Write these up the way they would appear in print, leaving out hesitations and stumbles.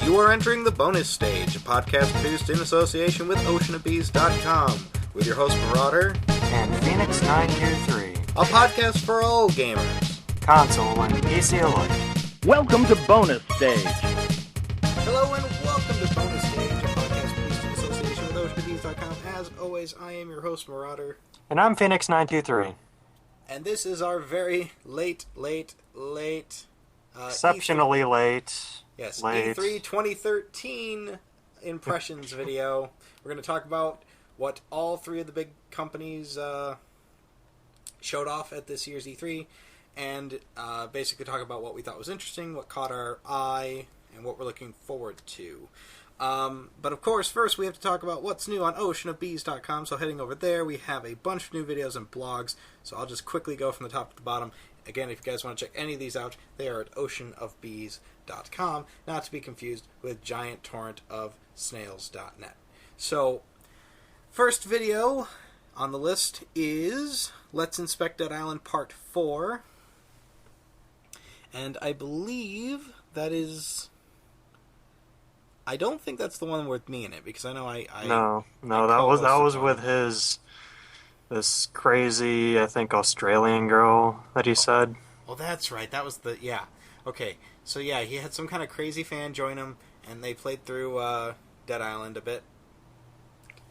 You are entering the bonus stage, a podcast produced in association with oceanofbees.com, with your host Marauder and Phoenix923, a podcast for all gamers, console and PC alike. Welcome to Bonus Stage. Hello and welcome to Bonus Stage, a podcast produced in association with oceanofbees.com. As always, I am your host Marauder. And I'm Phoenix923. And this is our very late, exceptionally late. Yes, late. E3 2013 impressions video. We're going to talk about what all three of the big companies showed off at this year's E3, and basically talk about what we thought was interesting, what caught our eye, and what we're looking forward to. But of course, first we have to talk about what's new on oceanofbees.com, so heading over there, we have a bunch of new videos and blogs, so I'll just quickly go from the top to the bottom. Again, if you guys want to check any of these out, they are at oceanofbees.com, not to be confused with giant torrent of snails.net. So, first video on the list is Let's Inspect Dead Island Part 4, and I believe that is... I don't think that's the one with me in it, because I know No, that was with this crazy, I think, Australian girl that he said. Oh, that's right. That was the... Yeah. Okay. So, yeah, he had some kind of crazy fan join him, and they played through Dead Island a bit.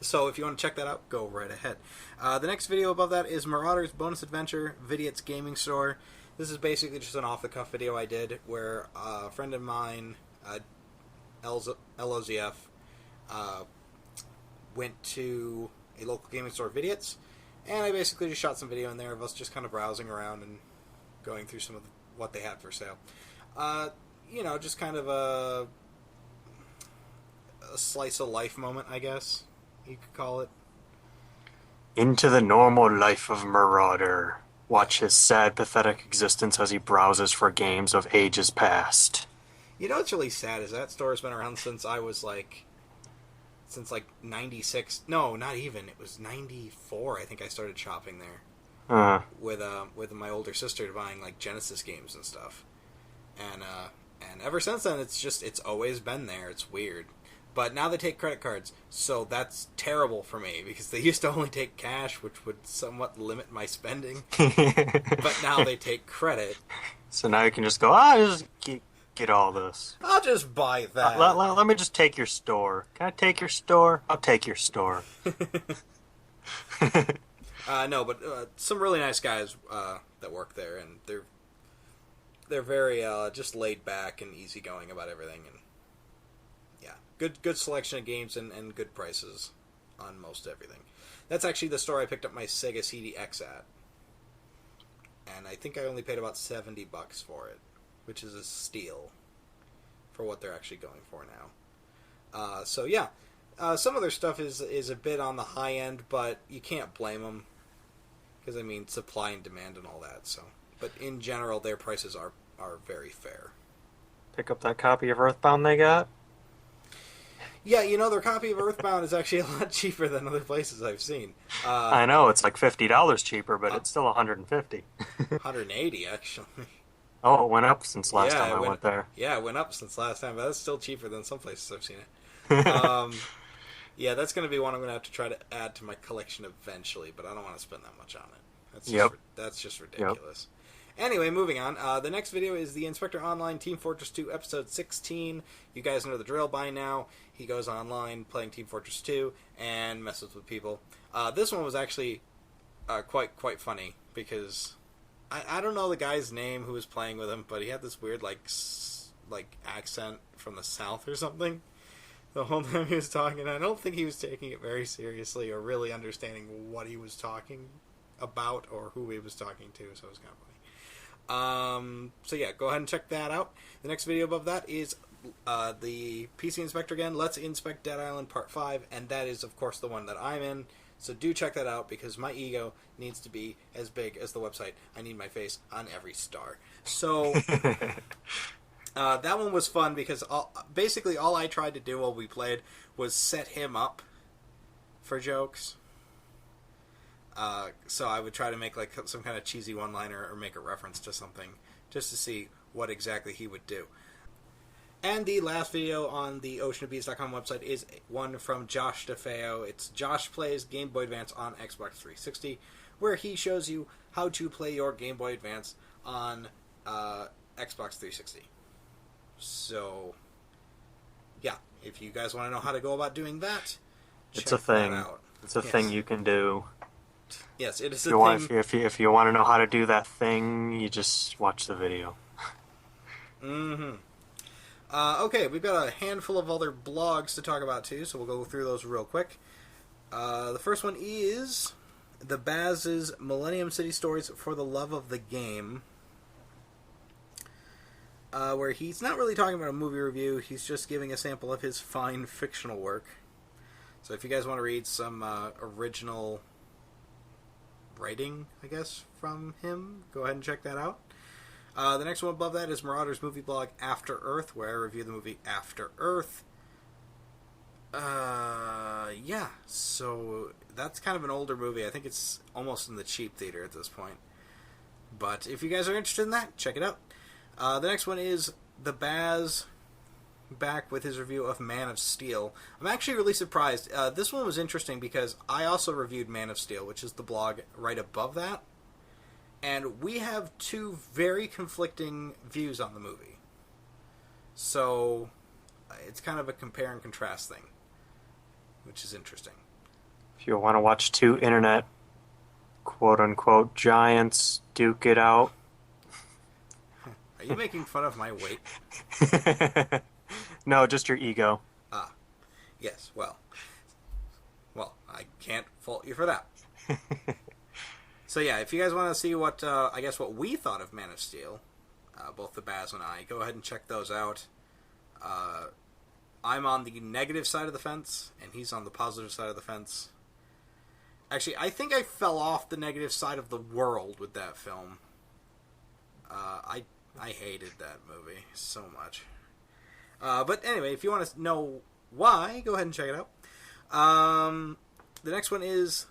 So, if you want to check that out, go right ahead. The next video above that is Marauder's Bonus Adventure, Vidiot's Gaming Store. This is basically just an off-the-cuff video I did, where a friend of mine, LOZF, went to a local gaming store, Vidiot's, and I basically just shot some video in there of us just kind of browsing around and going through some of what they had for sale. Just kind of a slice of life moment, I guess you could call it. Into the normal life of Marauder. Watch his sad, pathetic existence as he browses for games of ages past. You know what's really sad is that store has been around since I was since 96. No, not even. It was 94. I think I started shopping there with my older sister buying Genesis games and stuff. And ever since then, it's always been there. It's weird. But now they take credit cards, so that's terrible for me because they used to only take cash, which would somewhat limit my spending. But now they take credit. So now you can just go, just get all this. I'll just buy that. Let me just take your store. Can I take your store? I'll take your store. No, but some really nice guys that work there, and they're very just laid back and easygoing about everything, and yeah, good selection of games and good prices on most everything. That's actually the store I picked up my Sega CD-X at, and I think I only paid about $70 for it, which is a steal for what they're actually going for now. So yeah, some of their stuff is a bit on the high end, but you can't blame them because supply and demand and all that. So, but in general, their prices are very fair. Pick up that copy of Earthbound they got. Yeah, their copy of Earthbound is actually a lot cheaper than other places I've seen. I know, it's like $50 cheaper, but it's still $150. $180 actually. Oh, it went up since last time I went there. Yeah, it went up since last time, but that's still cheaper than some places I've seen it. Yeah, that's going to be one I'm going to have to try to add to my collection eventually, but I don't want to spend that much on it. That's just ridiculous. Yep. Anyway, moving on. The next video is the Inspector Online Team Fortress 2 Episode 16. You guys know the drill by now. He goes online playing Team Fortress 2 and messes with people. This one was actually quite funny because... I don't know the guy's name who was playing with him, but he had this weird, accent from the South or something the whole time he was talking. I don't think he was taking it very seriously or really understanding what he was talking about or who he was talking to, so it was kind of funny. So yeah, go ahead and check that out. The next video above that is the PC Inspector again, Let's Inspect Dead Island Part 5, and that is, of course, the one that I'm in. So do check that out because my ego needs to be as big as the website. I need my face on every star. So that one was fun because basically all I tried to do while we played was set him up for jokes. So I would try to make some kind of cheesy one-liner or make a reference to something just to see what exactly he would do. And the last video on the oceanofbees.com website is one from Josh DeFeo. It's Josh Plays Game Boy Advance on Xbox 360, where he shows you how to play your Game Boy Advance on Xbox 360. So, yeah, if you guys want to know how to go about doing that, it's a thing. It's a thing you can do. Yes, it is a thing. If you want to know how to do that thing, you just watch the video. Mm-hmm. Okay, we've got a handful of other blogs to talk about too, so we'll go through those real quick. The first one is the Baz's Millennium City Stories for the Love of the Game, where he's not really talking about a movie review, he's just giving a sample of his fine fictional work. So if you guys want to read some original writing, I guess, from him, go ahead and check that out. The next one above that is Marauder's movie blog After Earth, where I review the movie After Earth. Yeah, so that's kind of an older movie. I think it's almost in the cheap theater at this point. But if you guys are interested in that, check it out. The next one is The Baz, back with his review of Man of Steel. I'm actually really surprised. This one was interesting because I also reviewed Man of Steel, which is the blog right above that. And we have two very conflicting views on the movie. So, it's kind of a compare and contrast thing, which is interesting. If you want to watch two internet quote-unquote giants duke it out. Are you making fun of my weight? No, just your ego. Ah, yes, well, I can't fault you for that. So yeah, if you guys want to see what, I guess what we thought of Man of Steel, both the Baz and I, go ahead and check those out. I'm on the negative side of the fence, and he's on the positive side of the fence. Actually, I think I fell off the negative side of the world with that film. I hated that movie so much. But anyway, if you want to know why, go ahead and check it out. The next one is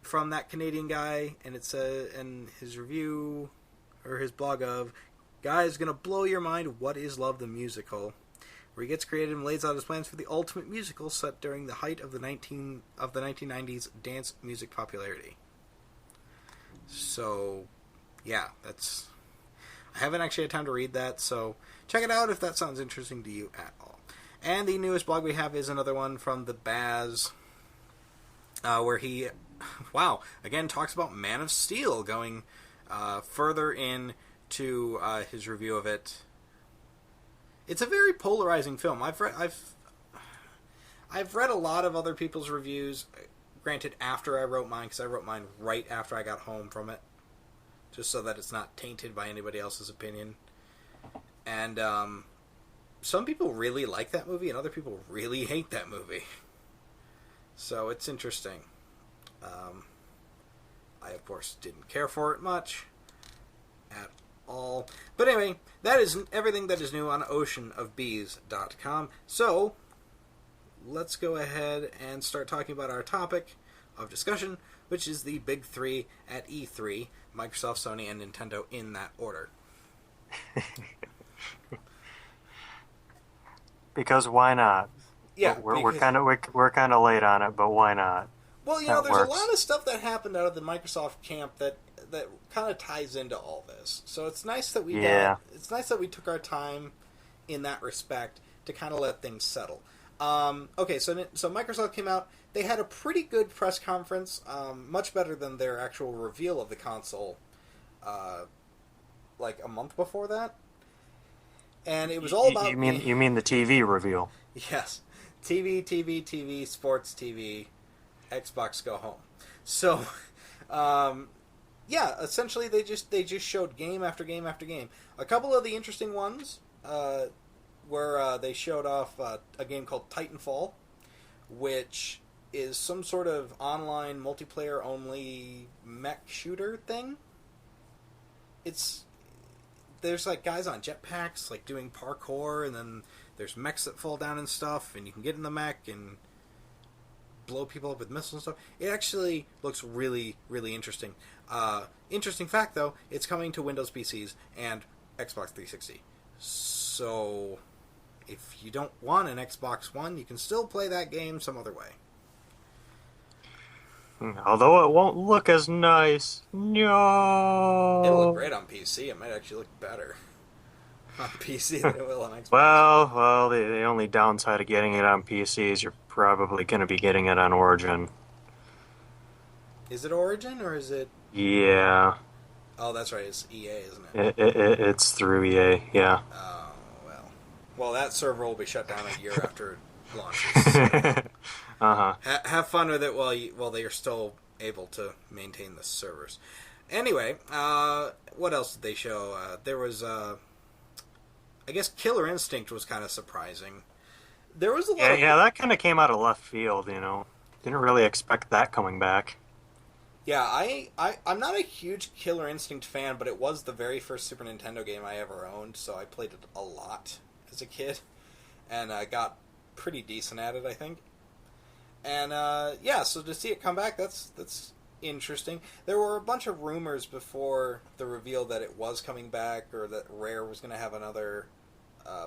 from that Canadian guy, and it's in his review, or his blog of, Guy's Gonna Blow Your Mind, What is Love the Musical? Where he gets creative and lays out his plans for the ultimate musical set during the height of the 1990s dance music popularity. So, yeah, that's... I haven't actually had time to read that, so check it out if that sounds interesting to you at all. And the newest blog we have is another one from the Baz, where he, wow, again talks about Man of Steel, going further into his review of it. It's a very polarizing film. I've read a lot of other people's reviews, granted after I wrote mine, because I wrote mine right after I got home from it, just so that it's not tainted by anybody else's opinion. And some people really like that movie, and other people really hate that movie. So it's interesting. I, of course, didn't care for it much at all. But anyway, that is everything that is new on oceanofbees.com. So, let's go ahead and start talking about our topic of discussion, which is the big three at E3, Microsoft, Sony, and Nintendo in that order. Because why not? Yeah, we're kind of late on it, but why not? Well, you know, there's a lot of stuff that happened out of the Microsoft camp that kind of ties into all this. So it's nice that we took our time in that respect to kind of let things settle. Okay, so Microsoft came out. They had a pretty good press conference, much better than their actual reveal of the console, like a month before that. And it was all about... You mean the TV reveal? Yes. TV, sports TV, Xbox go home. So, yeah, essentially they just showed game after game after game. A couple of the interesting ones were they showed off a game called Titanfall, which is some sort of online multiplayer only mech shooter thing. There's like guys on jetpacks like doing parkour, and then there's mechs that fall down and stuff, and you can get in the mech and blow people up with missiles and stuff. It actually looks really, really interesting. Interesting fact, though, it's coming to Windows PCs and Xbox 360. So, if you don't want an Xbox One, you can still play that game some other way. Although it won't look as nice. No. It'll look great on PC. It might actually look better on PC than it will on Xbox. Well, the only downside of getting it on PC is you're probably going to be getting it on Origin. Is it Origin or is it? Yeah. Oh, that's right. It's EA, isn't it? It's through EA, yeah. Oh, well. Well, that server will be shut down a year after it launches. So. Uh-huh. Have fun with it while they are still able to maintain the servers. Anyway, what else did they show? There was, I guess Killer Instinct was kind of surprising. There was a lot Yeah, that kind of came out of left field, you know. Didn't really expect that coming back. Yeah, I'm not a huge Killer Instinct fan, but it was the very first Super Nintendo game I ever owned, so I played it a lot as a kid, and I got pretty decent at it, I think. And, yeah, so to see it come back, that's interesting. There were a bunch of rumors before the reveal that it was coming back, or that Rare was going to have another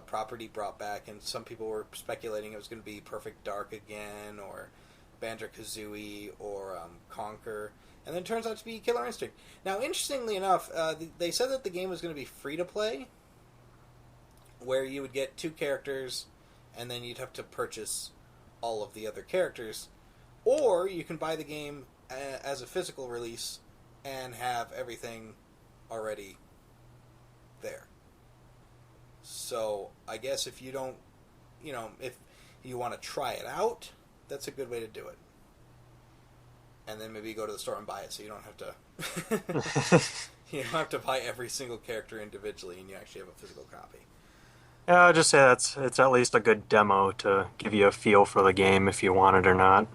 property brought back, and some people were speculating it was going to be Perfect Dark again, or Banjo-Kazooie, or Conker, and then it turns out to be Killer Instinct. Now, interestingly enough, they said that the game was going to be free-to-play, where you would get 2 characters, and then you'd have to purchase all of the other characters, or you can buy the game as a physical release and have everything already there. So I guess if you don't, if you want to try it out, that's a good way to do it. And then maybe go to the store and buy it, so you don't have to you don't have to buy every single character individually, and you actually have a physical copy. Yeah, I'll just say it's at least a good demo to give you a feel for the game if you want it or not.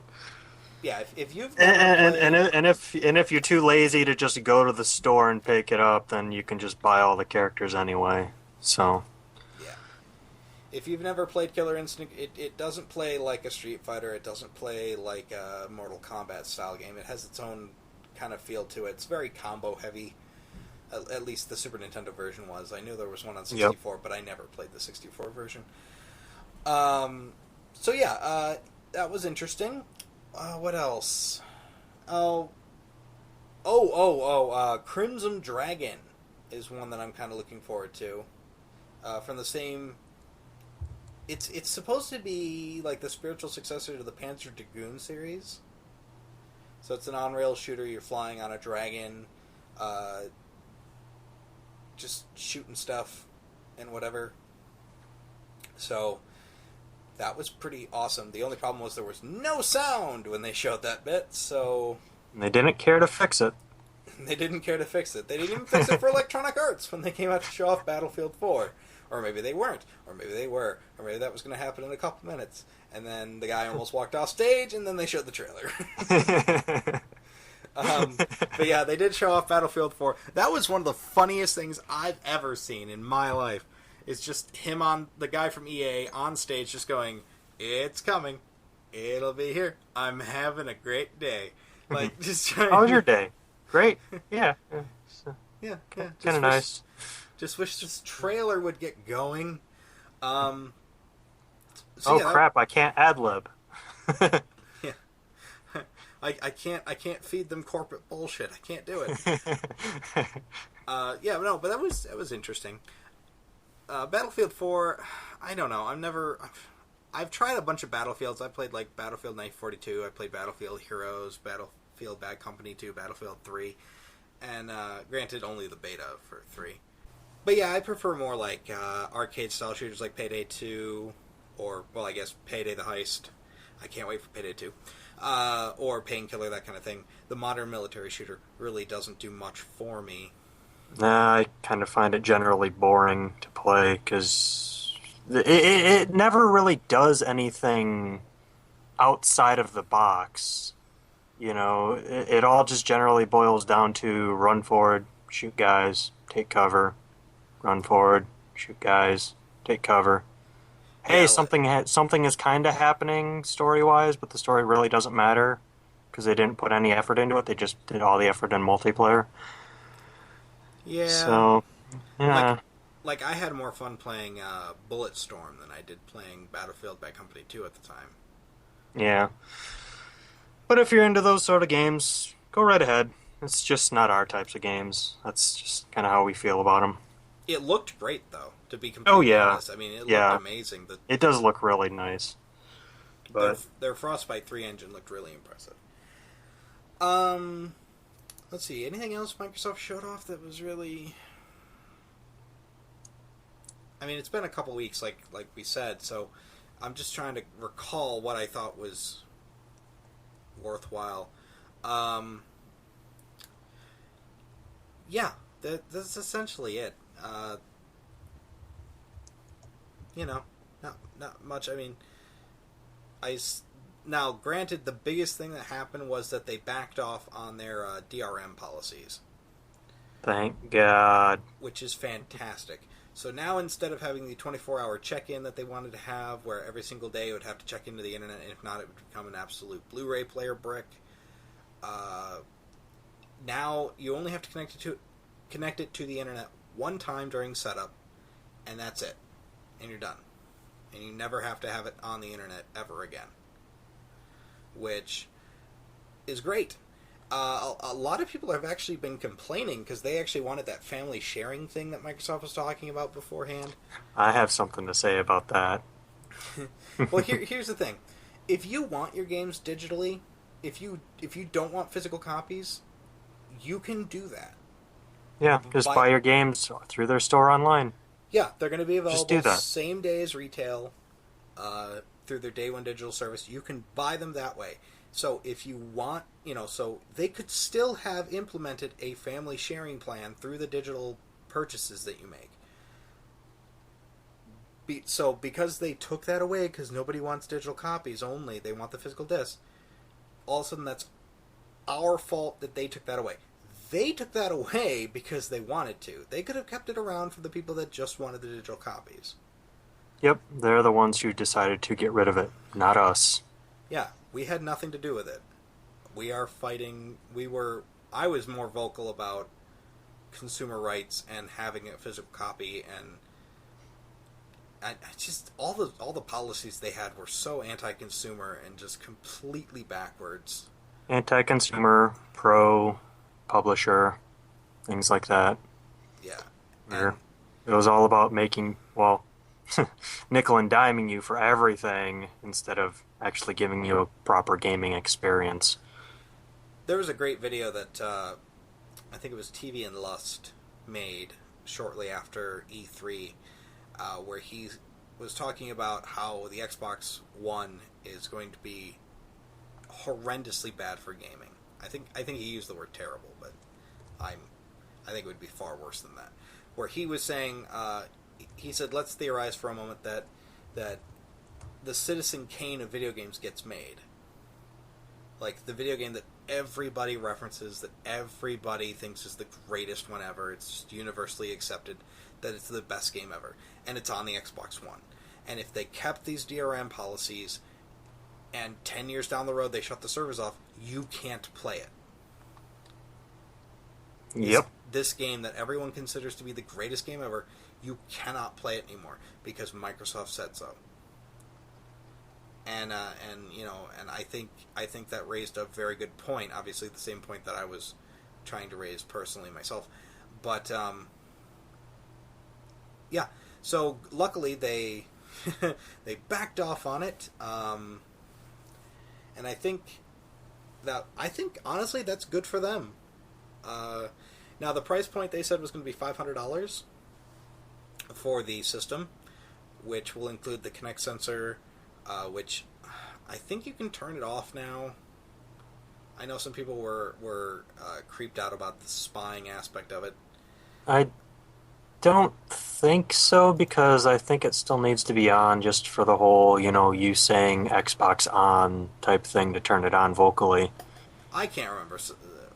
Yeah, if you've and if you're too lazy to just go to the store and pick it up, then you can just buy all the characters anyway. So yeah, if you've never played Killer Instinct, it doesn't play like a Street Fighter. It doesn't play like a Mortal Kombat style game. It has its own kind of feel to it. It's very combo heavy. At least the Super Nintendo version was. I knew there was one on 64, but I never played the 64 version. So yeah, that was interesting. What else? Crimson Dragon is one that I'm kind of looking forward to. From the same... It's supposed to be like the spiritual successor to the Panzer Dragoon series. So it's an on-rail shooter. You're flying on a dragon, just shooting stuff and whatever. So that was pretty awesome. The only problem was there was no sound when they showed that bit, so... They didn't care to fix it. They didn't care to fix it. They didn't even fix it for Electronic Arts when they came out to show off Battlefield 4. Or maybe they weren't. Or maybe they were. Or maybe that was going to happen in a couple minutes. And then the guy almost walked off stage, and then they showed the trailer. But yeah, they did show off Battlefield 4. That was one of the funniest things I've ever seen in my life. It's just him the guy from EA on stage just going, "It's coming. It'll be here. I'm having a great day." Like, just trying. How was your day? Great. Yeah. Yeah. Kind of nice. Just wish this trailer would get going. Crap! I can't ad-lib. Yeah. I can't feed them corporate bullshit. I can't do it. But that was interesting. Battlefield 4, I don't know. I've tried a bunch of Battlefields. I played like Battlefield 1942. I played Battlefield Heroes, Battlefield Bad Company 2, Battlefield 3, and granted only the beta for 3. But yeah, I prefer more like arcade style shooters like Payday 2, or well, I guess Payday the Heist. I can't wait for Payday 2. Or Painkiller, that kind of thing. The modern military shooter really doesn't do much for me. Nah, I kind of find it generally boring to play because it never really does anything outside of the box. You know, it all just generally boils down to run forward, shoot guys, take cover, run forward, shoot guys, take cover. Hey, something is kind of happening story-wise, but the story really doesn't matter because they didn't put any effort into it. They just did all the effort in multiplayer. Yeah. So, yeah. like, I had more fun playing Bulletstorm than I did playing Battlefield Bad Company 2 at the time. Yeah. But if you're into those sort of games, go right ahead. It's just not our types of games. That's just kind of how we feel about them. It looked great, though, to be completely honest. I mean, it looked amazing. It does look really nice. But their Frostbite 3 engine looked really impressive. Let's see. Anything else Microsoft showed off that was really... I mean, it's been a couple weeks, like we said, so I'm just trying to recall what I thought was worthwhile. Yeah, that's essentially it. Not much. I mean, now, granted, the biggest thing that happened was that they backed off on their DRM policies. Thank God. Which is fantastic. So now, instead of having the 24-hour check-in that they wanted to have, where every single day it would have to check into the internet, and if not, it would become an absolute Blu-ray player brick. Now, you only have to connect it to the internet one time during setup, and that's it. And you're done. And you never have to have it on the internet ever again. Which is great. A lot of people have actually been complaining because they actually wanted that family sharing thing that Microsoft was talking about beforehand. I have something to say about that. Well, here's the thing. If you want your games digitally, if you don't want physical copies, you can do that. Yeah, just buy your games through their store online. Yeah, they're going to be available just do that. Same day as retail through their Day One digital service. You can buy them that way. So if you want, so they could still have implemented a family sharing plan through the digital purchases that you make. So because they took that away, because nobody wants digital copies only, they want the physical disc, all of a sudden that's our fault that they took that away. They took that away because they wanted to. They could have kept it around for the people that just wanted the digital copies. Yep, they're the ones who decided to get rid of it, not us. Yeah, we had nothing to do with it. We are fighting... I was more vocal about consumer rights and having a physical copy, and I just... All the policies they had were so anti-consumer and just completely backwards. Anti-consumer, pro-publisher, things like that. Yeah. It was all about making, nickel and diming you for everything instead of actually giving you a proper gaming experience. There was a great video that I think it was TV and Lust made shortly after E3 where he was talking about how the Xbox One is going to be horrendously bad for gaming. I think he used the word terrible, but I think it would be far worse than that. Where he was saying, he said, let's theorize for a moment that the Citizen Kane of video games gets made. Like, the video game that everybody references, that everybody thinks is the greatest one ever. It's just universally accepted that it's the best game ever. And it's on the Xbox One. And if they kept these DRM policies, and 10 years down the road they shut the servers off, you can't play it. Yep. This game that everyone considers to be the greatest game ever, you cannot play it anymore because Microsoft said so. And I think that raised a very good point. Obviously, the same point that I was trying to raise personally myself. But yeah. So luckily they backed off on it. And I think honestly that's good for them. Now the price point they said was going to be $500 for the system, which will include the Kinect sensor, which I think you can turn it off now. I know some people were creeped out about the spying aspect of it. I don't think so, because I think it still needs to be on just for the whole, you saying Xbox on type thing to turn it on vocally. I can't remember.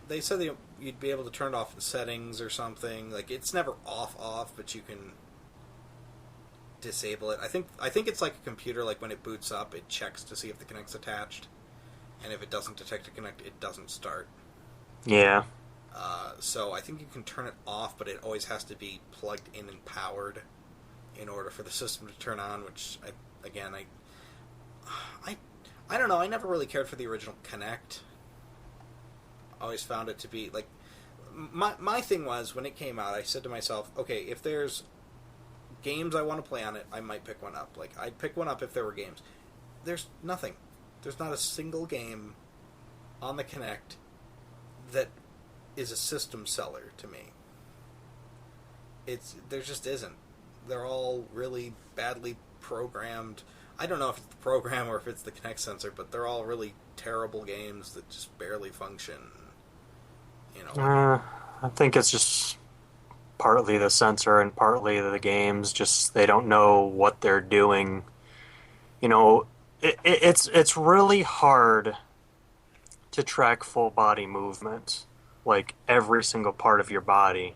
They said you'd be able to turn it off in settings or something. Like, it's never off, but you can disable it. I think it's like a computer. Like, when it boots up, it checks to see if the Kinect's attached, and if it doesn't detect a Kinect, it doesn't start. Yeah. So I think you can turn it off, but it always has to be plugged in and powered in order for the system to turn on, which, I don't know, I never really cared for the original Kinect. I always found it to be, like, my thing was, when it came out, I said to myself, okay, if there's games I want to play on it, I might pick one up. Like, I'd pick one up if there were games. There's nothing. There's not a single game on the Kinect that is a system seller to me. There just isn't. They're all really badly programmed. I don't know if it's the program or if it's the Kinect sensor, but they're all really terrible games that just barely function. I think it's just partly the sensor and partly the games. Just they don't know what they're doing. It's really hard to track full body movement, like every single part of your body.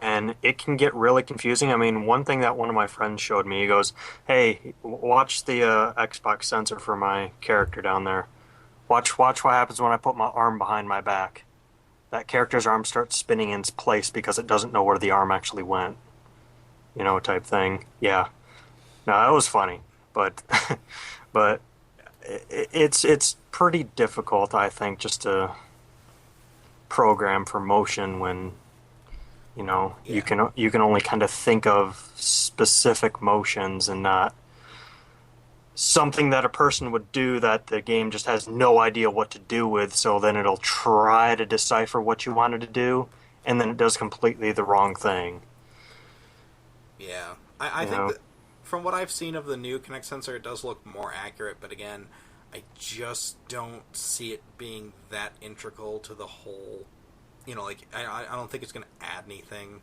And it can get really confusing. I mean, one thing that one of my friends showed me, he goes, hey, watch the Xbox sensor for my character down there. Watch what happens when I put my arm behind my back. That character's arm starts spinning in its place because it doesn't know where the arm actually went. Type thing. Yeah. No, that was funny. But but it's pretty difficult, I think, just to program for motion when you can only kind of think of specific motions and not something that a person would do that the game just has no idea what to do with, so then it'll try to decipher what you wanted to do, and then it does completely the wrong thing. Yeah. I think that from what I've seen of the new Kinect sensor, it does look more accurate, but again, I just don't see it being that integral to the whole. I don't think it's going to add anything.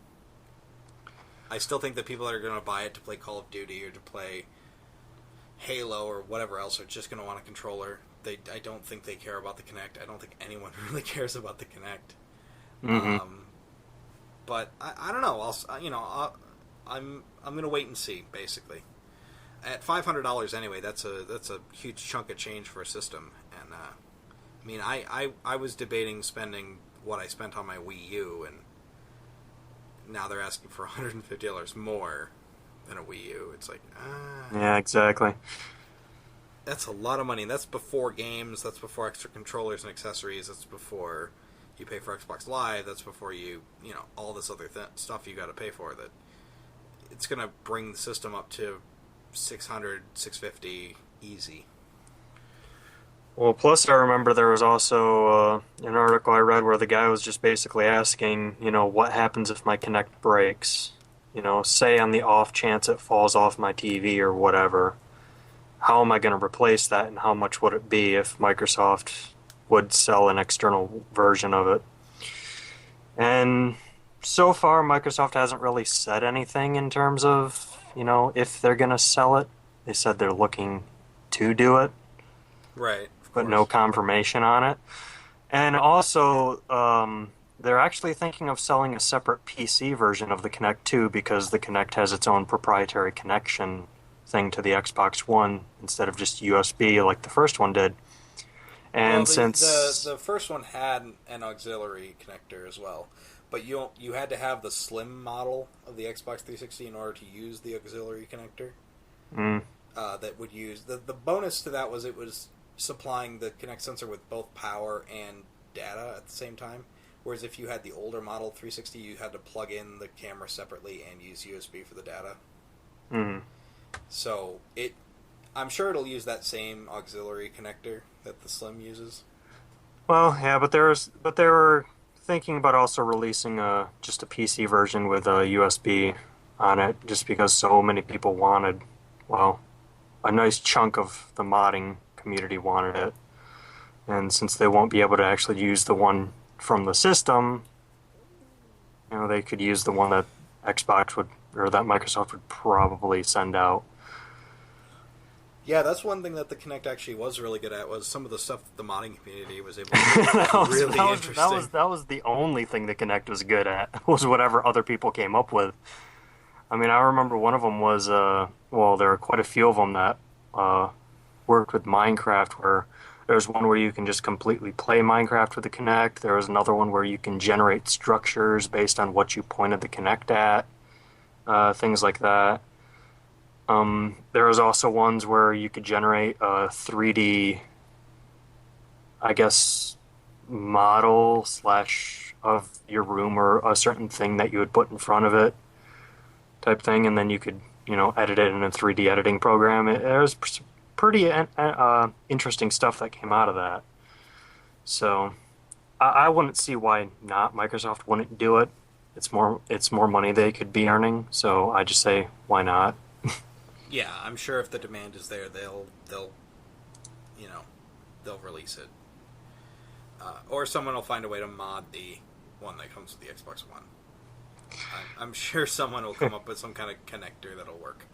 I still think that people that are going to buy it to play Call of Duty or to play Halo or whatever else are just going to want a controller. I don't think they care about the Kinect. I don't think anyone really cares about the Kinect. Mm-hmm. But I don't know. I'm going to wait and see. Basically, at $500 anyway, that's a huge chunk of change for a system. And I was debating spending what I spent on my Wii U, and now they're asking for $150 more than a Wii U. It's like, yeah, exactly. That's a lot of money. And that's before games. That's before extra controllers and accessories. That's before you pay for Xbox Live. That's before all this other stuff you got to pay for. That it's going to bring the system up to $600, $650 easy. Well, plus I remember there was also an article I read where the guy was just basically asking, what happens if my Kinect breaks? Say on the off chance it falls off my TV or whatever. How am I going to replace that, and how much would it be if Microsoft would sell an external version of it? And so far, Microsoft hasn't really said anything in terms of, if they're going to sell it. They said they're looking to do it. Right. But no confirmation on it. And also, they're actually thinking of selling a separate PC version of the Kinect too, because the Kinect has its own proprietary connection thing to the Xbox One instead of just USB like the first one did. And since the first one had an auxiliary connector as well, but you had to have the slim model of the Xbox 360 in order to use the auxiliary connector. That would use the bonus to that was it was supplying the Kinect sensor with both power and data at the same time. Whereas if you had the older model 360, you had to plug in the camera separately and use USB for the data. Mm-hmm. So I'm sure it'll use that same auxiliary connector that the Slim uses. Well, yeah, but they were thinking about also releasing just a PC version with a USB on it, just because so many people wanted, a nice chunk of the modding community wanted it. And since they won't be able to actually use the one from the system, they could use the one that Xbox would, or that Microsoft would probably send out. Yeah, that's one thing that the Kinect actually was really good at, was some of the stuff that the modding community was able to do. Really interesting. That was the only thing the Kinect was good at, was whatever other people came up with. I mean, I remember one of them was, there were quite a few of them that worked with Minecraft, where There's one where you can just completely play Minecraft with the Kinect. There was another one where you can generate structures based on what you pointed the Kinect at, things like that. There was also ones where you could generate a 3D, I guess, model slash of your room or a certain thing that you would put in front of it type thing, and then you could, edit it in a 3D editing program. There was pretty interesting stuff that came out of that. So I wouldn't see why not Microsoft wouldn't do it. It's more money they could be earning, so I just say why not. Yeah, I'm sure if the demand is there, they'll release it, or someone will find a way to mod the one that comes with the Xbox One. I'm sure someone will come up with some kind of connector that'll work.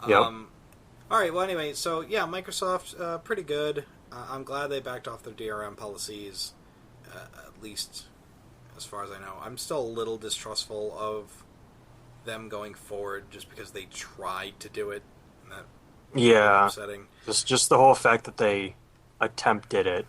Yep. All right. Well, anyway, so yeah, Microsoft pretty good. I'm glad they backed off their DRM policies, at least as far as I know. I'm still a little distrustful of them going forward just because they tried to do it. And that Yeah. upsetting. Just the whole fact that they attempted it.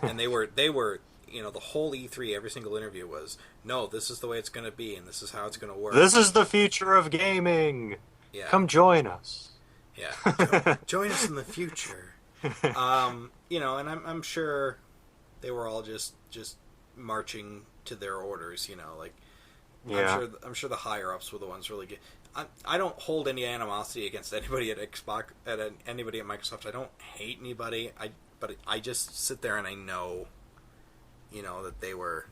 And they were the whole E3, every single interview was, no, this is the way it's going to be, and this is how it's going to work. This is the future of gaming. Yeah. Come join us. Yeah. Join us in the future. And I'm sure they were all just marching to their orders, Yeah. I'm sure the higher ups were the ones really good. I don't hold any animosity against anybody at Xbox, anybody at Microsoft. I don't hate anybody. But I just sit there and I know, that they were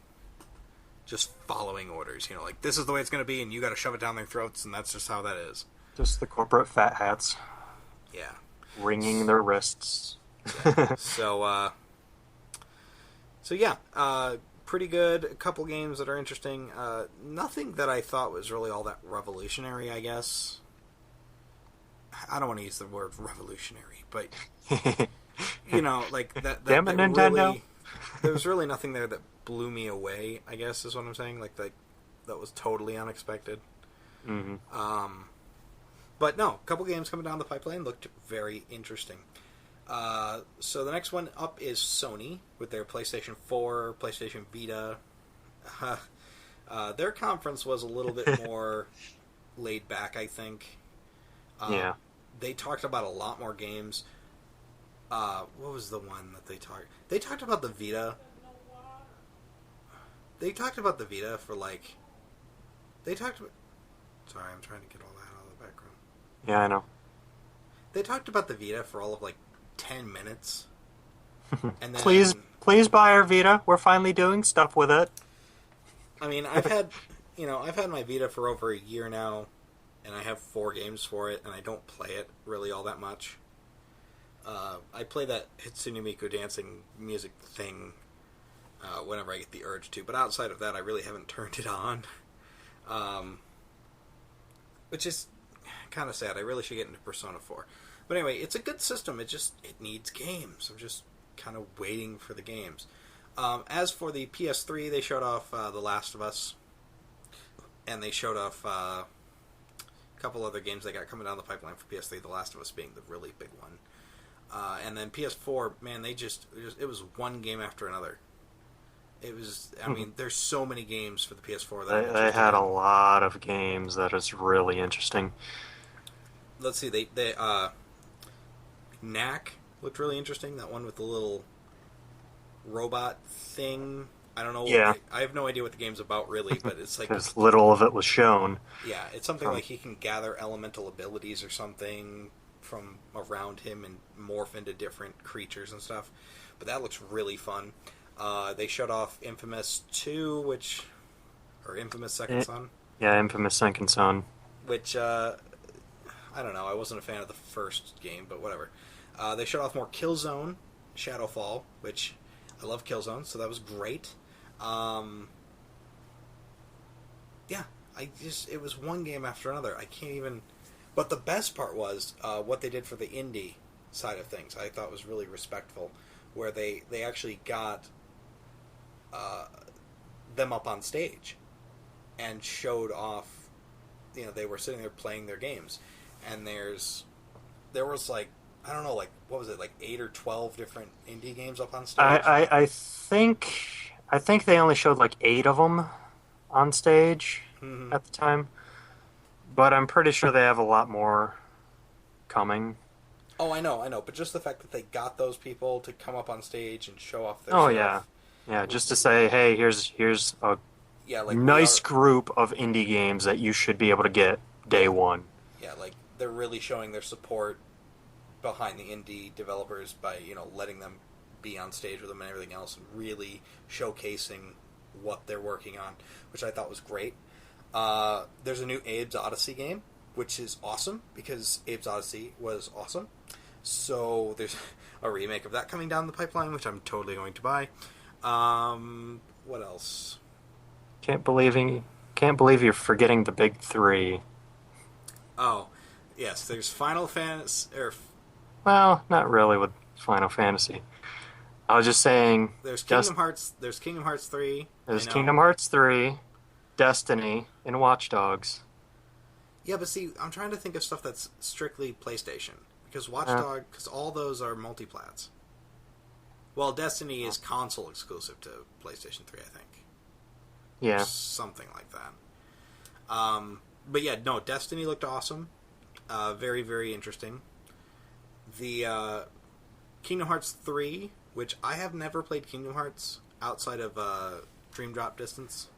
just following orders. This is the way it's going to be, and you got to shove it down their throats, and that's just how that is. Just the corporate fat hats. Yeah. Wringing their wrists. Yeah. So yeah, pretty good. A couple games that are interesting. Nothing that I thought was really all that revolutionary, I guess. I don't want to use the word revolutionary, but like that. Damn it, that Nintendo. really, there was really nothing there that blew me away, I guess is what I'm saying. Like that was totally unexpected. Mm-hmm. But no, a couple games coming down the pipeline looked very interesting. So the next one up is Sony with their PlayStation 4, PlayStation Vita. Their conference was a little bit more laid back, I think. Yeah. They talked about a lot more games. What was the one that they talked? They talked about the Vita. They talked about the Vita for like. Sorry, I'm trying to get all that out of the background. Yeah, I know. They talked about the Vita for all of like 10 minutes. And then, please buy our Vita. We're finally doing stuff with it. I mean, I've had my Vita for over a year now, and I have 4 games for it, and I don't play it really all that much. I play that Hatsune Miku dancing music thing whenever I get the urge to, but outside of that, I really haven't turned it on. Which is kind of sad. I really should get into Persona 4. But anyway, it's a good system. It needs games. I'm just kind of waiting for the games. As for the PS3, they showed off The Last of Us. And they showed off a couple other games they got coming down the pipeline for PS3, The Last of Us being the really big one. And then PS4, man, it was one game after another. It was, I mean, there's so many games for the PS4 that They had a lot of games that is really interesting. Let's see, they Knack looked really interesting. That one with the little robot thing. I don't know. Yeah. I have no idea what the game's about really, but it's like Because little of it was shown. Yeah, it's something like he can gather elemental abilities or something from around him and morph into different creatures and stuff. But that looks really fun. They showed off Infamous 2, or Infamous Second Son. Yeah, Infamous Second Son. Which, I don't know, I wasn't a fan of the first game, but whatever. They showed off more Killzone, Shadowfall, which I love Killzone, so that was great. Yeah, it was one game after another. I can't even... But the best part was what they did for the indie side of things. I thought was really respectful, where they actually got them up on stage and showed off. They were sitting there playing their games, and there was like I don't know, like, what was it, like 8 or 12 different indie games up on stage? I think they only showed like 8 of them on stage Hmm. at the time, but I'm pretty sure they have a lot more coming. Oh, I know, but just the fact that they got those people to come up on stage and show off their Oh stuff. yeah, yeah. Just to say, hey, here's a Yeah, like we nice are. group of indie games that you should be able to get day Yeah, one. yeah, like they're really showing their support behind the indie developers by letting them be on stage with them and everything else, and really showcasing what they're working on, which I thought was great. There's a new Abe's Odyssey game, which is awesome because Abe's Odyssey was awesome. So there's a remake of that coming down the pipeline, which I'm totally going to buy. What else? Can't believe can't believe you're forgetting the big three. Oh, yes. There's Final Fantasy, or Well, not really with Final Fantasy. I was just saying, there's just Kingdom Hearts. There's Kingdom Hearts 3. I there's know. Kingdom Hearts 3, Destiny, and Watch Dogs. Yeah, but see, I'm trying to think of stuff that's strictly PlayStation because Uh, Watchdog, because all those are multiplats. Well, Destiny is console exclusive to PlayStation 3, I think. Or yeah. something like that. But yeah, no, Destiny looked awesome. Very, very interesting. The Kingdom Hearts 3, which I have never played Kingdom Hearts outside of Dream Drop Distance.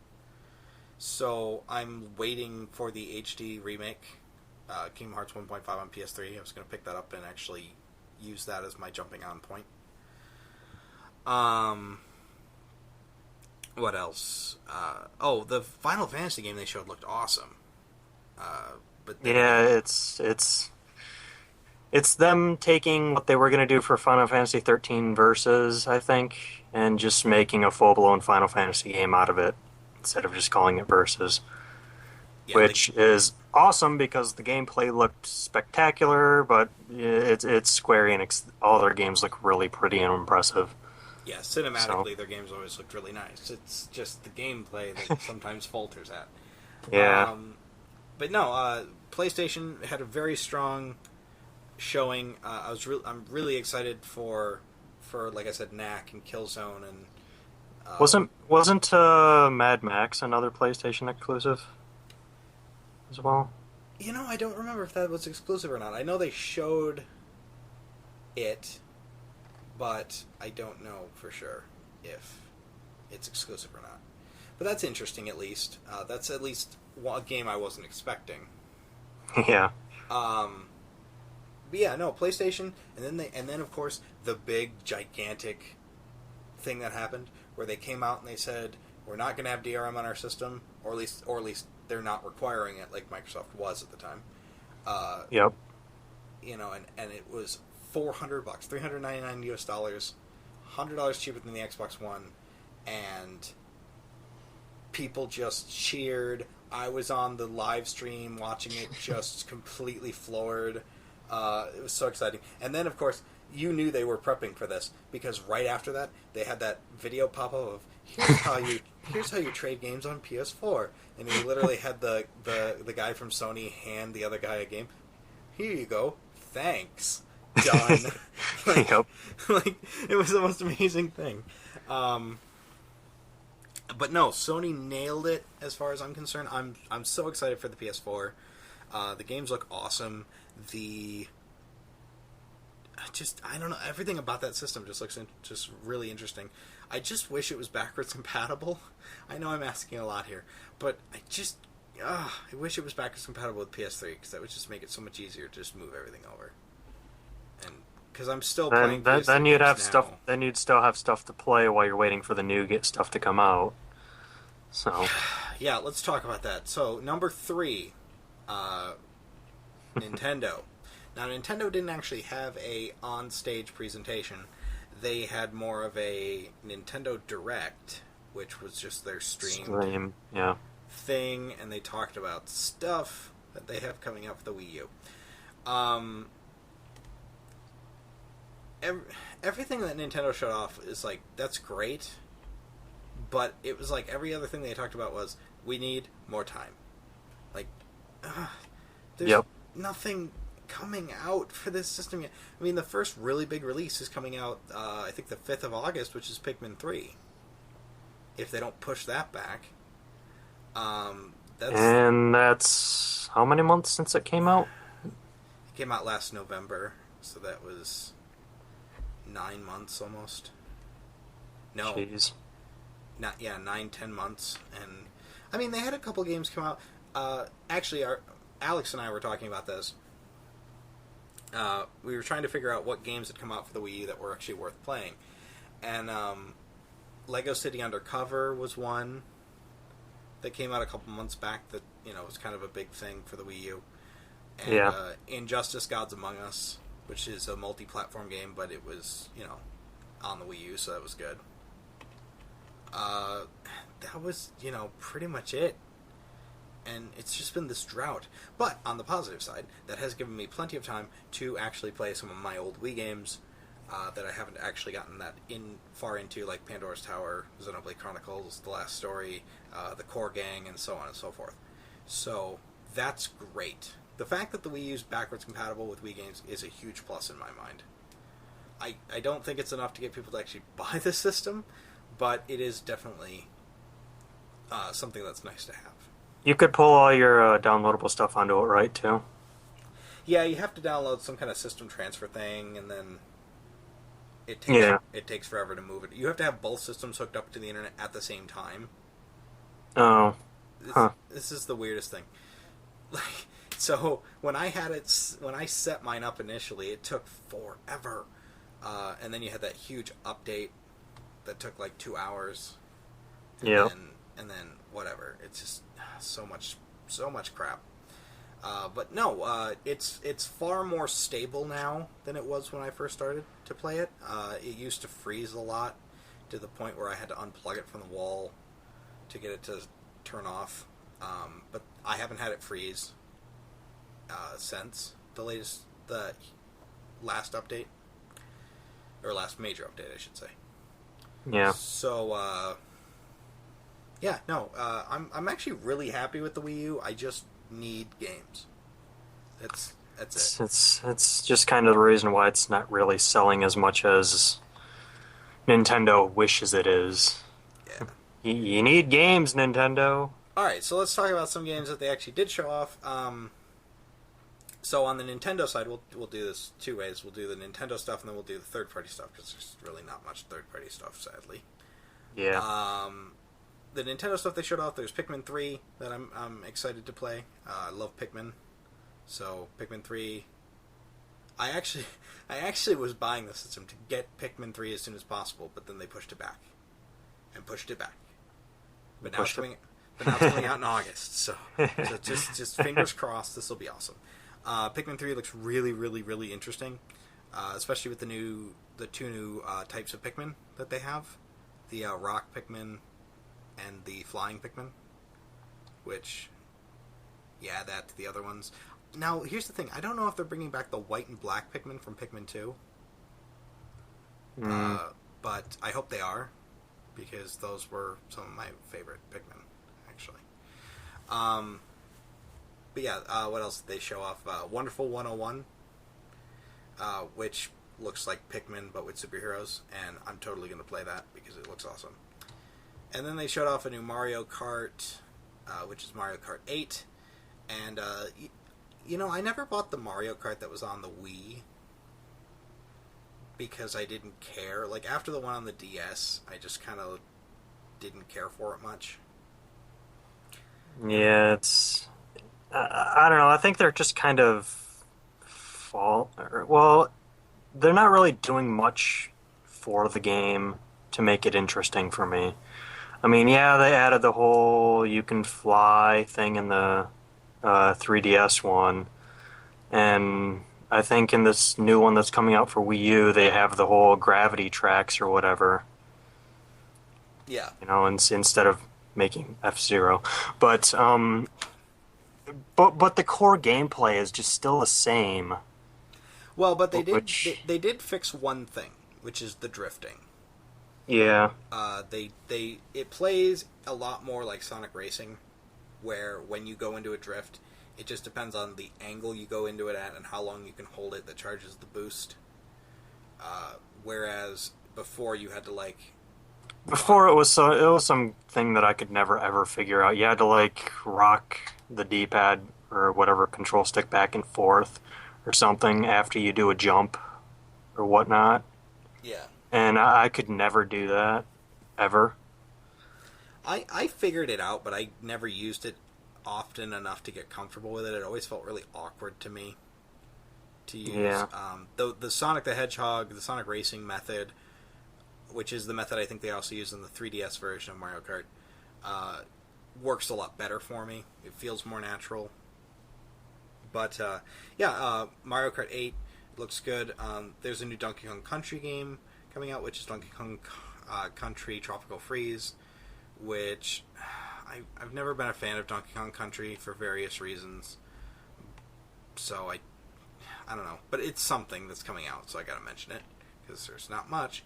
So I'm waiting for the HD remake, Kingdom Hearts 1.5 on PS3. I was going to pick that up and actually use that as my jumping on point. What else? The Final Fantasy game they showed looked awesome. But then, Yeah, it's them taking what they were going to do for Final Fantasy 13 Versus, I think, and just making a full-blown Final Fantasy game out of it instead of just calling it Versus, yeah, which is awesome because the gameplay looked spectacular, but it's Square Enix. All their games look really pretty and impressive. yeah, cinematically So, their games always looked really nice. It's just the gameplay that sometimes falters at. yeah. But no, PlayStation had a very strong showing. I'm really excited for like I said, Knack and Killzone and Wasn't Mad Max another PlayStation exclusive as well? I don't remember if that was exclusive or not. I know they showed it, but I don't know for sure if it's exclusive or not. But that's interesting, at least. That's at least a game I wasn't expecting. Yeah. But yeah, no, PlayStation, and then of course the big gigantic thing that happened where they came out and they said we're not going to have DRM on our system, or at least they're not requiring it like Microsoft was at the time. Yep. And it was $400, $399, $100 cheaper than the Xbox One, and people just cheered. I was on the live stream watching it, just completely floored. It was so exciting. And then, of course, you knew they were prepping for this because right after that, they had that video pop up of here's how you trade games on PS4, and he literally had the guy from Sony hand the other guy a game. Here you go, thanks, done. like, Yep. like it was the most amazing thing. But no, Sony nailed it as far as I'm concerned. I'm so excited for the PS4. The games look awesome. I don't know, everything about that system just looks just really interesting. I just wish it was backwards compatible. I know I'm asking a lot here, but I wish it was backwards compatible with PS3 because that would just make it so much easier to just move everything over. And because I'm still playing PS3 Then you'd have games stuff. now. Then you'd still have stuff to play while you're waiting for the new stuff to come out. So Yeah, let's talk about that. So number 3, Nintendo. Now, Nintendo didn't actually have a on-stage presentation. They had more of a Nintendo Direct, which was just their streamed yeah. thing, and they talked about stuff that they have coming out for the Wii U. Everything that Nintendo showed off is like, that's great, but it was like every other thing they talked about was, we need more time. Like, there's Yep. nothing coming out for this system yet. I mean, the first really big release is coming out, I think the 5th of August, which is Pikmin 3. If they don't push that back. That's how many months since it came out? It came out last November, so that was 9 months almost. No. Jeez. 9-10 months. And, I mean, they had a couple games come out. Actually, Alex and I were talking about this. We were trying to figure out what games had come out for the Wii U that were actually worth playing. And Lego City Undercover was one that came out a couple months back that, was kind of a big thing for the Wii U. And Injustice Gods Among Us, which is a multi-platform game, but it was, on the Wii U, so that was good. That was, pretty much it. And it's just been this drought. But, on the positive side, that has given me plenty of time to actually play some of my old Wii games that I haven't actually gotten that far into, like Pandora's Tower, Xenoblade Chronicles, The Last Story, The Core Gang, and so on and so forth. So, that's great. The fact that the Wii U is backwards compatible with Wii games is a huge plus in my mind. I don't think it's enough to get people to actually buy the system, but it is definitely something that's nice to have. You could pull all your downloadable stuff onto it, right, too? Yeah, you have to download some kind of system transfer thing, and then it takes forever to move it. You have to have both systems hooked up to the internet at the same time. Oh. This is the weirdest thing. Like, so when I set mine up initially, it took forever. And then you had that huge update that took like 2 hours. Yeah. And then whatever. It's just so much crap. But no, it's far more stable now than it was when I first started to play it. It used to freeze a lot to the point where I had to unplug it from the wall to get it to turn off. But I haven't had it freeze since the last update. Or last major update, I should say. Yeah. So, I'm actually really happy with the Wii U. I just need games. That's it. It's just kind of the reason why it's not really selling as much as Nintendo wishes it is. Yeah. You need games, Nintendo. Alright, so let's talk about some games that they actually did show off. So on the Nintendo side, we'll do this two ways. We'll do the Nintendo stuff, and then we'll do the third-party stuff, because there's really not much third-party stuff, sadly. Yeah. The Nintendo stuff they showed off, there's Pikmin 3 that I'm excited to play. I love Pikmin. So, Pikmin 3... I actually was buying the system to get Pikmin 3 as soon as possible, but then they pushed it back. And pushed it back. But now it's coming out in August, so just fingers crossed, this will be awesome. Pikmin 3 looks really, really, really interesting, especially with the two new types of Pikmin that they have. The rock Pikmin and the flying Pikmin, which, that to the other ones. Now, here's the thing. I don't know if they're bringing back the white and black Pikmin from Pikmin 2, but I hope they are, because those were some of my favorite Pikmin, actually. But yeah, what else did they show off? Wonderful 101, which looks like Pikmin but with superheroes, and I'm totally going to play that because it looks awesome. And then they showed off a new Mario Kart, which is Mario Kart 8, and I never bought the Mario Kart that was on the Wii because I didn't care. Like, after the one on the DS, I just kind of didn't care for it much. Yeah, it's... I don't know. I think they're just kind of they're not really doing much for the game to make it interesting for me. I mean, yeah, they added the whole you can fly thing in the 3DS one, and I think in this new one that's coming out for Wii U, they have the whole gravity tracks or whatever. Yeah. Instead of making F-Zero. But the core gameplay is just still the same. Well, but they did fix one thing, which is the drifting. Yeah. It plays a lot more like Sonic Racing, where when you go into a drift, It just depends on the angle you go into it at and how long you can hold it that charges the boost. Whereas before you had to Before it was something that I could never ever figure out. You had to rock the D-pad or whatever control stick back and forth or something after you do a jump or whatnot. Yeah. And I could never do that ever. I figured it out, but I never used it often enough to get comfortable with it. It always felt really awkward to me to use. Yeah. The Sonic the Hedgehog, the Sonic Racing method, which is the method I think they also use in the 3DS version of Mario Kart, works a lot better for me. It feels more natural. But, Mario Kart 8 looks good. There's a new Donkey Kong Country game coming out, which is Donkey Kong Country Tropical Freeze, which I've never been a fan of Donkey Kong Country for various reasons. So I don't know. But it's something that's coming out, so I gotta mention it, because there's not much.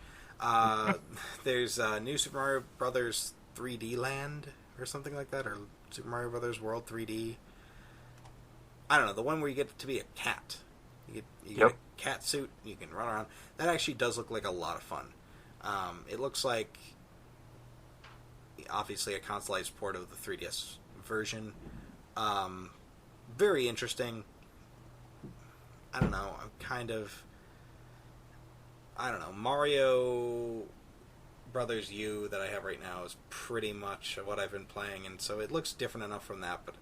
There's new Super Mario Brothers 3D Land, or something like that, or Super Mario Brothers World 3D. I don't know, the one where you get to be a cat. You get a cat suit, you can run around. That actually does look like a lot of fun. It looks like, obviously, a consoleized port of the 3DS version. Very interesting. I don't know, Mario Brothers U that I have right now is pretty much what I've been playing, and so it looks different enough from that, but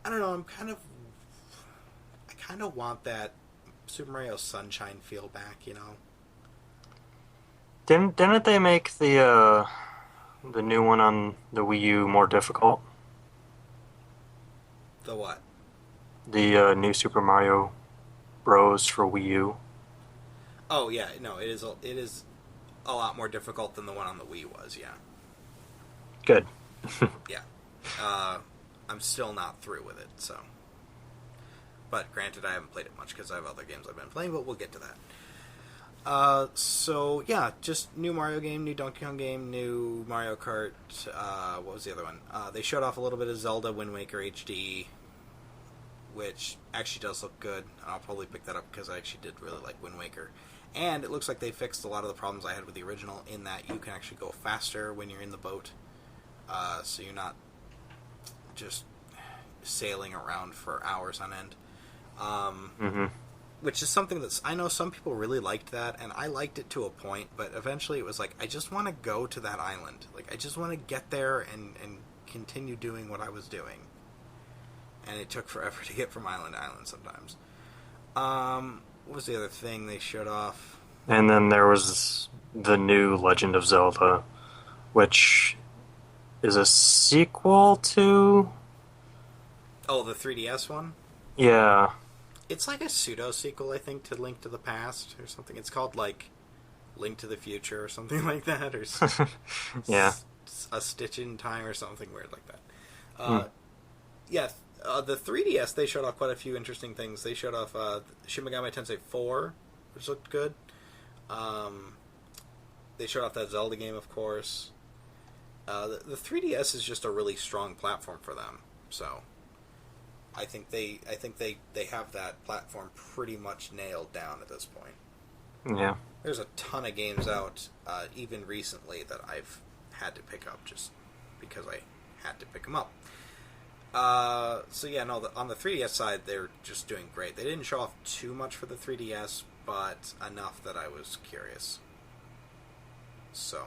I don't know, I kind of want that Super Mario Sunshine feel back, you know? Didn't they make the new one on the Wii U more difficult? The what? The new Super Mario Bros. For Wii U. Oh yeah, no, it is a lot more difficult than the one on the Wii was, yeah. Good. Yeah. I'm still not through with it, so. But granted, I haven't played it much because I have other games I've been playing, but we'll get to that. So yeah, just new Mario game, new Donkey Kong game, new Mario Kart. What was the other one? They showed off a little bit of Zelda Wind Waker HD, which actually does look good. I'll probably pick that up because I actually did really like Wind Waker. And it looks like they fixed a lot of the problems I had with the original in that you can actually go faster when you're in the boat. So you're not just sailing around for hours on end. Which is something that's... I know some people really liked that, and I liked it to a point, but eventually it was like, I just want to go to that island. Like, I just want to get there and continue doing what I was doing. And it took forever to get from island to island sometimes. What was the other thing they showed off? And then there was the new Legend of Zelda, which is a sequel to... Oh, the 3DS one? Yeah. It's like a pseudo-sequel, I think, to Link to the Past or something. It's called, Link to the Future or something like that. Or yeah. A Stitch in Time or something weird like that. Yeah, the 3DS, they showed off quite a few interesting things. They showed off Shin Megami Tensei 4, which looked good. They showed off that Zelda game, of course. The 3DS is just a really strong platform for them, so I think they have that platform pretty much nailed down at this point. Yeah. There's a ton of games out, even recently, that I've had to pick up just because I had to pick them up. So yeah, no, on the 3DS side, they're just doing great. They didn't show off too much for the 3DS, but enough that I was curious. So,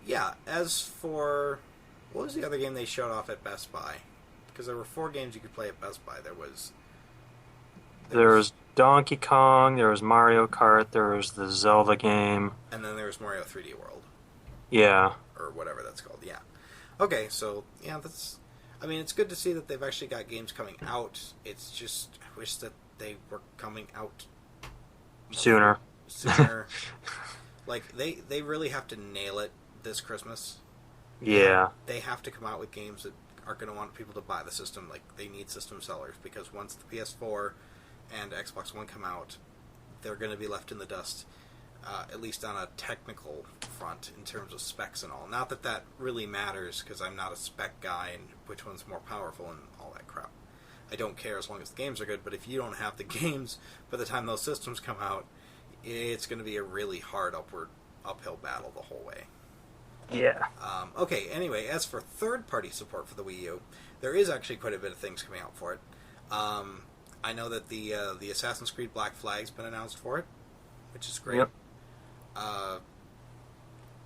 yeah, as for... What was the other game they showed off at Best Buy? Because there were 4 games you could play at Best Buy. There was Donkey Kong, there was Mario Kart, there was the Zelda game. And then there was Mario 3D World. Yeah. Or whatever that's called, yeah. Okay, so, yeah, that's... I mean, it's good to see that they've actually got games coming out. It's just, I wish that they were coming out... Sooner. Like, they really have to nail it this Christmas. Yeah. They have to come out with games that are going to want people to buy the system. Like, they need system sellers, because once the PS4 and Xbox One come out, they're going to be left in the dust, at least on a technical front, in terms of specs and all. Not that that really matters, because I'm not a spec guy, and which one's more powerful and all that crap. I don't care as long as the games are good. But if you don't have the games by the time those systems come out, it's going to be a really hard uphill battle the whole way. Yeah. Okay, anyway, as for third-party support for the Wii U, there is actually quite a bit of things coming out for it. I know that the Assassin's Creed Black Flag's been announced for it, which is great. Yep.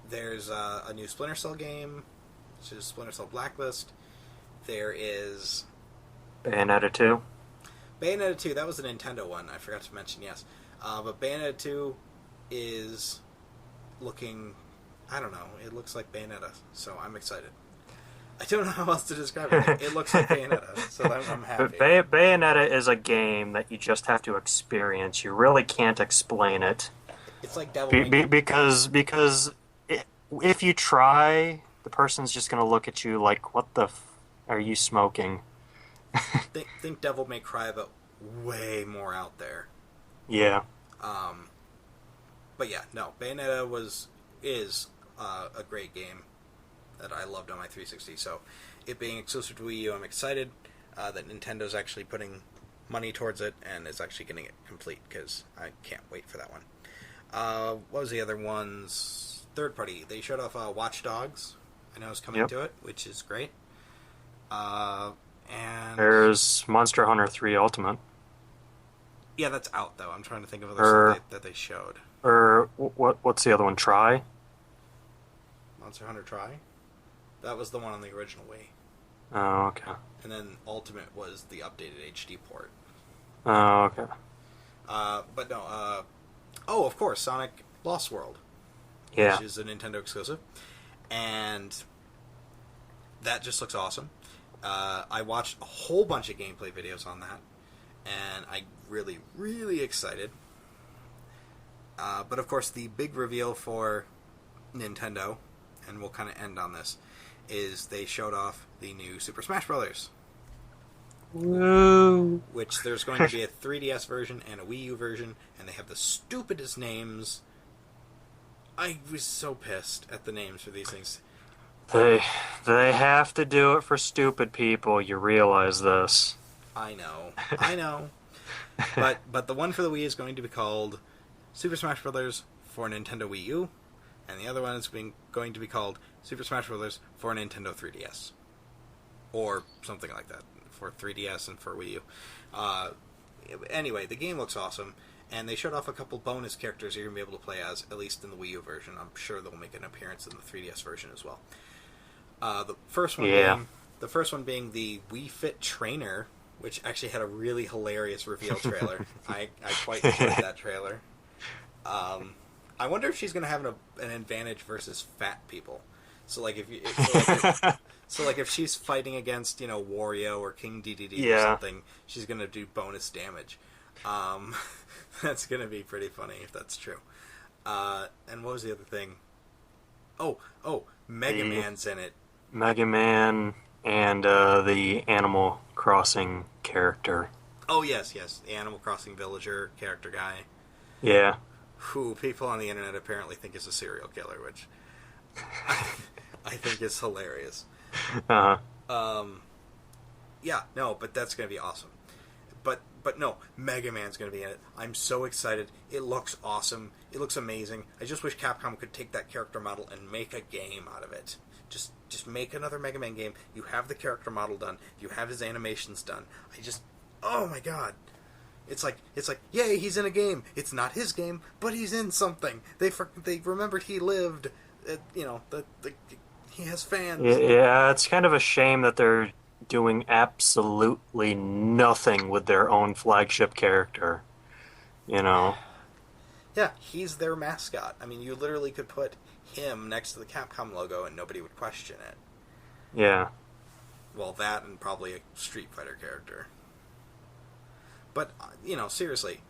There's a new Splinter Cell game, which is Splinter Cell Blacklist. There is... Bayonetta 2. Bayonetta 2, that was a Nintendo one, I forgot to mention, yes. But Bayonetta 2 is looking... I don't know, it looks like Bayonetta, so I'm excited. I don't know how else to describe it. It looks like Bayonetta, so I'm happy. Bayonetta is a game that you just have to experience. You really can't explain it. It's like Devil May Cry. Because if you try, the person's just going to look at you like, what the are you smoking? think Devil May Cry, but way more out there. Yeah. But yeah, no, Bayonetta is a great game that I loved on my 360. So, it being exclusive to Wii U, I'm excited that Nintendo's actually putting money towards it and is actually getting it complete because I can't wait for that one. What was the other ones? Third party. They showed off Watch Dogs. I know it's coming to it, which is great. And there's Monster Hunter 3 Ultimate. Yeah, that's out though. I'm trying to think of other stuff that they showed. Or what's the other one? Try? Monster Hunter Try? That was the one on the original Wii. Oh, okay. And then Ultimate was the updated HD port. Oh, okay. But no, oh, of course, Sonic Lost World. Yeah. Which is a Nintendo exclusive. And that just looks awesome. I watched a whole bunch of gameplay videos on that. And I'm really, really excited. But of course, the big reveal for Nintendo, and we'll kind of end on this, is they showed off the new Super Smash Brothers. Woo! Which there's going to be a 3DS version and a Wii U version, and they have the stupidest names. I was so pissed at the names for these things. They have to do it for stupid people. You realize this. I know. But the one for the Wii is going to be called Super Smash Brothers for Nintendo Wii U, and the other one is going to be called Super Smash Brothers for Nintendo 3DS. Or something like that, for 3DS and for Wii U. Anyway, the game looks awesome, and they showed off a couple bonus characters you're going to be able to play as, at least in the Wii U version. I'm sure they'll make an appearance in the 3DS version as well. The first one being the Wii Fit Trainer, which actually had a really hilarious reveal trailer. I quite enjoyed that trailer. I wonder if she's going to have an advantage versus fat people. So like if she's fighting against Wario or King DDD or something, she's going to do bonus damage. That's going to be pretty funny if that's true. And what was the other thing? Oh, Mega Man's in it. Mega Man and the Animal Crossing character. Oh yes, the Animal Crossing villager character guy. Yeah. Who people on the internet apparently think is a serial killer, which I think is hilarious. Uh-huh. Yeah, no, but that's going to be awesome. But no, Mega Man's going to be in it. I'm so excited. It looks awesome. It looks amazing. I just wish Capcom could take that character model and make a game out of it. Just make another Mega Man game. You have the character model done. You have his animations done. Oh my god. It's like, yay, he's in a game. It's not his game, but he's in something. They remembered he lived. He has fans. Yeah, it's kind of a shame that they're doing absolutely nothing with their own flagship character. Yeah, he's their mascot. I mean, you literally could put him next to the Capcom logo and nobody would question it. Yeah. Well, that and probably a Street Fighter character. But, seriously,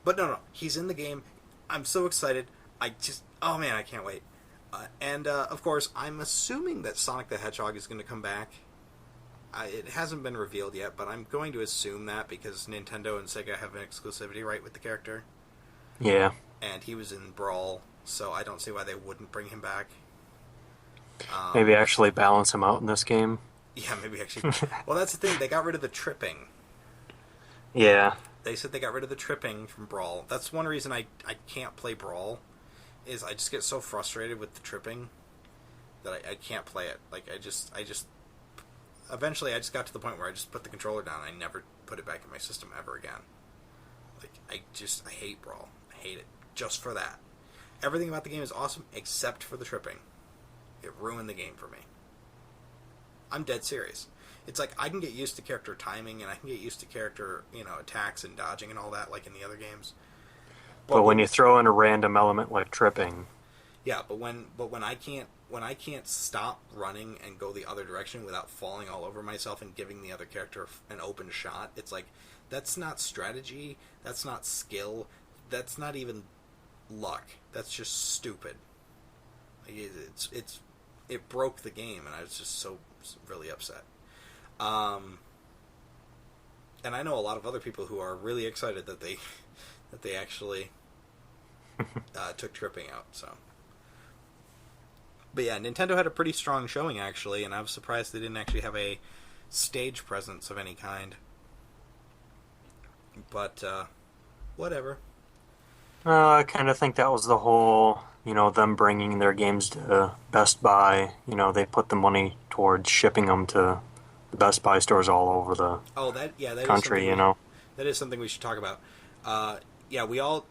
but no, he's in the game. I'm so excited. Oh man, I can't wait. And, of course, I'm assuming that Sonic the Hedgehog is going to come back. It hasn't been revealed yet, but I'm going to assume that because Nintendo and Sega have an exclusivity right with the character. Yeah. And he was in Brawl, so I don't see why they wouldn't bring him back. Maybe actually balance him out in this game. Yeah, maybe actually. Well, that's the thing. They got rid of the tripping. Yeah. They said they got rid of the tripping from Brawl. That's one reason I can't play Brawl, is I just get so frustrated with the tripping that I can't play it. Like, I just... Eventually, I just got to the point where I just put the controller down and I never put it back in my system ever again. Like, I hate Brawl. I hate it. Just for that. Everything about the game is awesome, except for the tripping. It ruined the game for me. I'm dead serious. It's like, I can get used to character timing, and I can get used to character, attacks and dodging and all that, like in the other games. But when you throw in a random element like tripping... Yeah, but when I can't stop running and go the other direction without falling all over myself and giving the other character an open shot, it's like, that's not strategy, that's not skill, that's not even luck. That's just stupid. Like, it broke the game, and I was just so really upset. And I know a lot of other people who are really excited that they actually took tripping out. So, but yeah, Nintendo had a pretty strong showing actually, and I was surprised they didn't actually have a stage presence of any kind. But whatever. I kind of think that was the whole, them bringing their games to Best Buy. They put the money towards shipping them to the Best Buy stores all over the country, That is something we should talk about. We all,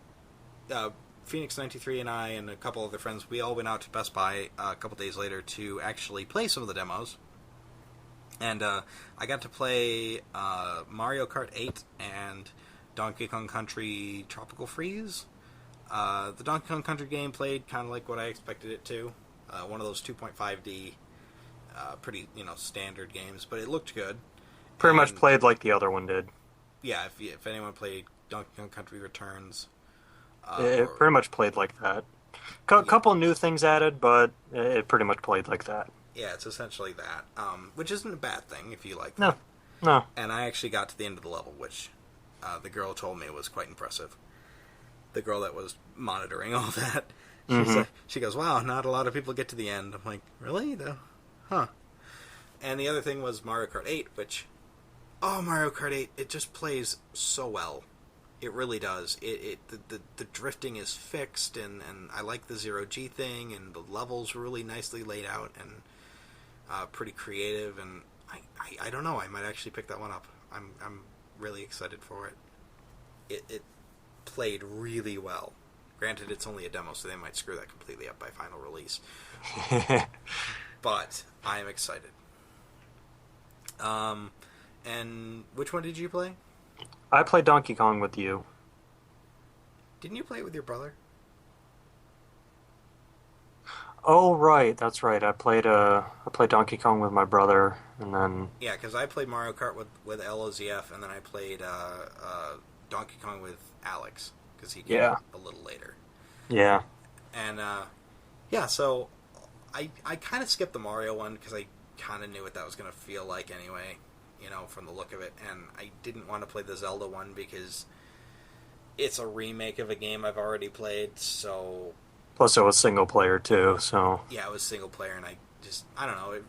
Phoenix923 and I and a couple other friends, we all went out to Best Buy a couple days later to actually play some of the demos. And I got to play Mario Kart 8 and Donkey Kong Country Tropical Freeze. The Donkey Kong Country game played kind of like what I expected it to. One of those 2.5D, pretty, standard games, but it looked good. Pretty much played like the other one did. Yeah, if anyone played Donkey Kong Country Returns... it pretty much played like that. Couple new things added, but it pretty much played like that. Yeah, it's essentially that, which isn't a bad thing if you like that. No. And I actually got to the end of the level, which the girl told me was quite impressive. The girl that was monitoring all that. She goes, wow, not a lot of people get to the end. I'm like, really? Huh. And the other thing was Mario Kart 8, which... Oh, Mario Kart 8, it just plays so well. It really does. The drifting is fixed, and I like the zero-G thing, and the levels really nicely laid out, and pretty creative, and I don't know, I might actually pick that one up. I'm really excited for it. It played really well. Granted, it's only a demo, so they might screw that completely up by final release. But I am excited. And which one did you play? I played Donkey Kong with you. Didn't you play it with your brother? Oh, right, that's right. I played Donkey Kong with my brother, and then... Yeah, because I played Mario Kart with LOZF, and then I played Donkey Kong with Alex, because he came a little later. Yeah. And, so I kind of skipped the Mario one, because I kind of knew what that was going to feel like anyway, from the look of it, and I didn't want to play the Zelda one, because it's a remake of a game I've already played, so... Plus it was single player too, so... Yeah, it was single player, and I don't know,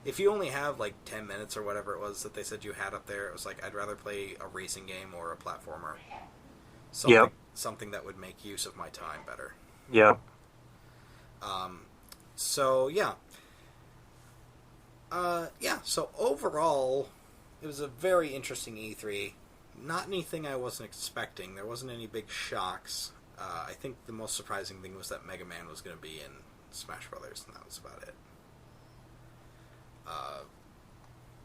if you only have, 10 minutes or whatever it was that they said you had up there, it was like, I'd rather play a racing game or a platformer. Something that would make use of my time better. Yep. So, yeah. So overall, it was a very interesting E3. Not anything I wasn't expecting. There wasn't any big shocks. I think the most surprising thing was that Mega Man was going to be in Smash Brothers, and that was about it.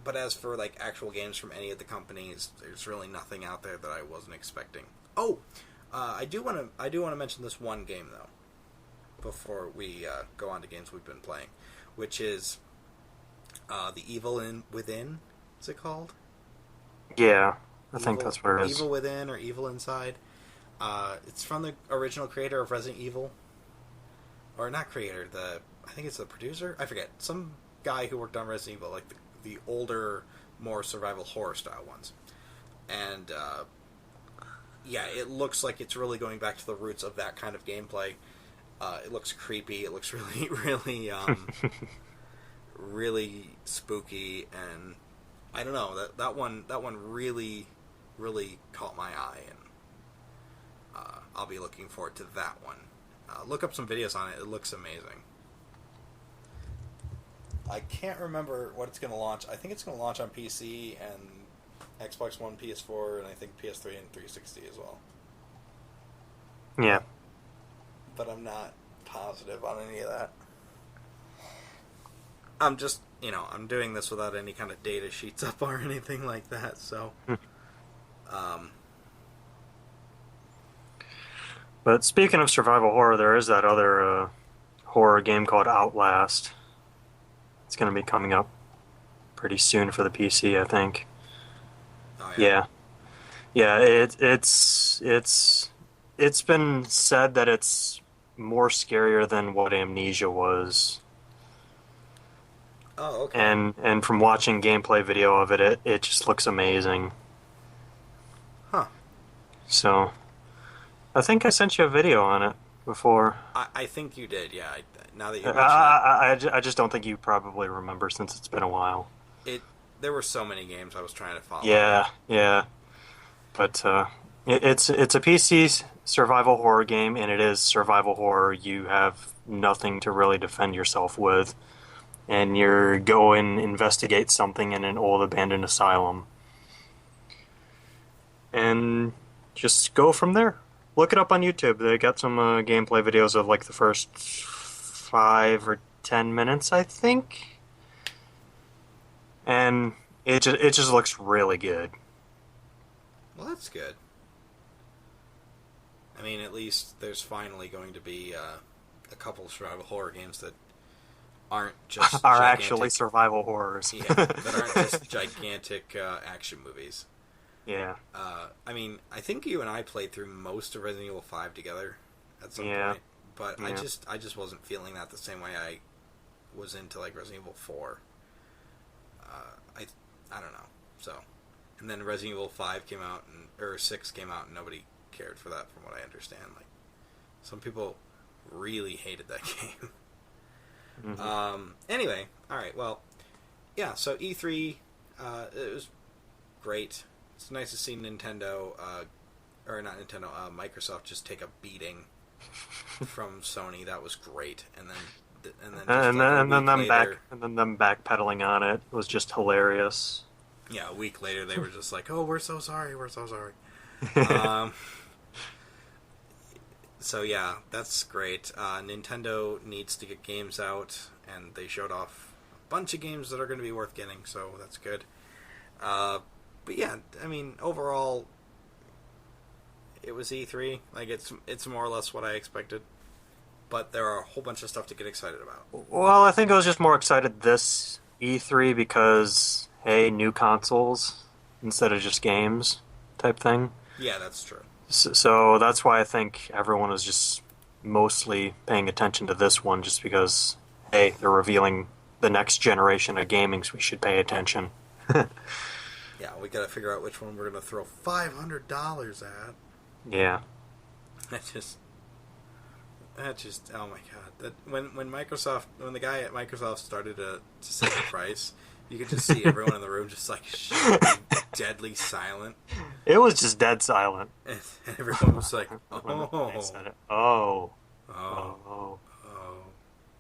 But as for actual games from any of the companies, there's really nothing out there that I wasn't expecting. Oh, I do want to mention this one game though, before we go on to games we've been playing, which is The Evil Within. Is it called? Yeah, I think that's what it is. Evil Within or Evil Inside. It's from the original creator of Resident Evil. Or not creator, I think it's the producer? I forget. Some guy who worked on Resident Evil, the older, more survival horror style ones. And, it looks like it's really going back to the roots of that kind of gameplay. It looks creepy. It looks really, really, really spooky, and I don't know, that one really caught my eye, and I'll be looking forward to that one. Look up some videos on it. It looks amazing. I can't remember what it's going to launch. I think it's going to launch on PC and Xbox One, PS4, and I think PS3 and 360 as well. Yeah. But I'm not positive on any of that. I'm just, I'm doing this without any kind of data sheets up or anything like that, so... But speaking of survival horror, there is that other horror game called Outlast. It's going to be coming up pretty soon for the PC, I think. Oh, yeah. Yeah, it's been said that it's more scarier than what Amnesia was. Oh, okay. And from watching gameplay video of it, it just looks amazing. Huh. So, I think I sent you a video on it before. I think you did, yeah. Now that you mention I just don't think you probably remember since it's been a while. There were so many games I was trying to follow. Yeah. But it's a PC survival horror game, and it is survival horror. You have nothing to really defend yourself with, and you're going investigate something in an old abandoned asylum, and just go from there. Look it up on YouTube. They got some gameplay videos of like the first 5 or 10 minutes, I think, and it just looks really good. Well, that's good. I mean, at least there's finally going to be a couple of survival horror games that aren't just are gigantic, actually survival horrors. Yeah, that aren't just gigantic action movies. Yeah. I mean, I think you and I played through most of Resident Evil 5 together at some point, but yeah. I just wasn't feeling that the same way I was into like Resident Evil 4. I don't know. So, and then Resident Evil 5 came out, or 6 came out, and nobody cared for that, from what I understand. Like, some people really hated that game. Mm-hmm. Anyway, all right. Well, yeah. So E3, it was great. It's nice to see Nintendo, or not Nintendo, Microsoft just take a beating from Sony. That was great, and then them backpedaling on it was just hilarious. Yeah, a week later they were just like, "Oh, we're so sorry, we're so sorry." So yeah, that's great. Nintendo needs to get games out, and they showed off a bunch of games that are going to be worth getting, so that's good. But yeah, I mean, overall, it was E3. Like, it's more or less what I expected. But there are a whole bunch of stuff to get excited about. Well, I think I was just more excited this E3 because, hey, new consoles instead of just games type thing. Yeah, that's true. So that's why I think everyone was just mostly paying attention to this one, just because, hey, they're revealing the next generation of gaming, so we should pay attention. Yeah, we gotta figure out which one we're gonna throw $500 at. Yeah. That just oh my god! That when the guy at Microsoft started to say the price, you could just see everyone in the room just like deadly silent. It was just dead silent, and everyone was like, "Oh, they said it. Oh.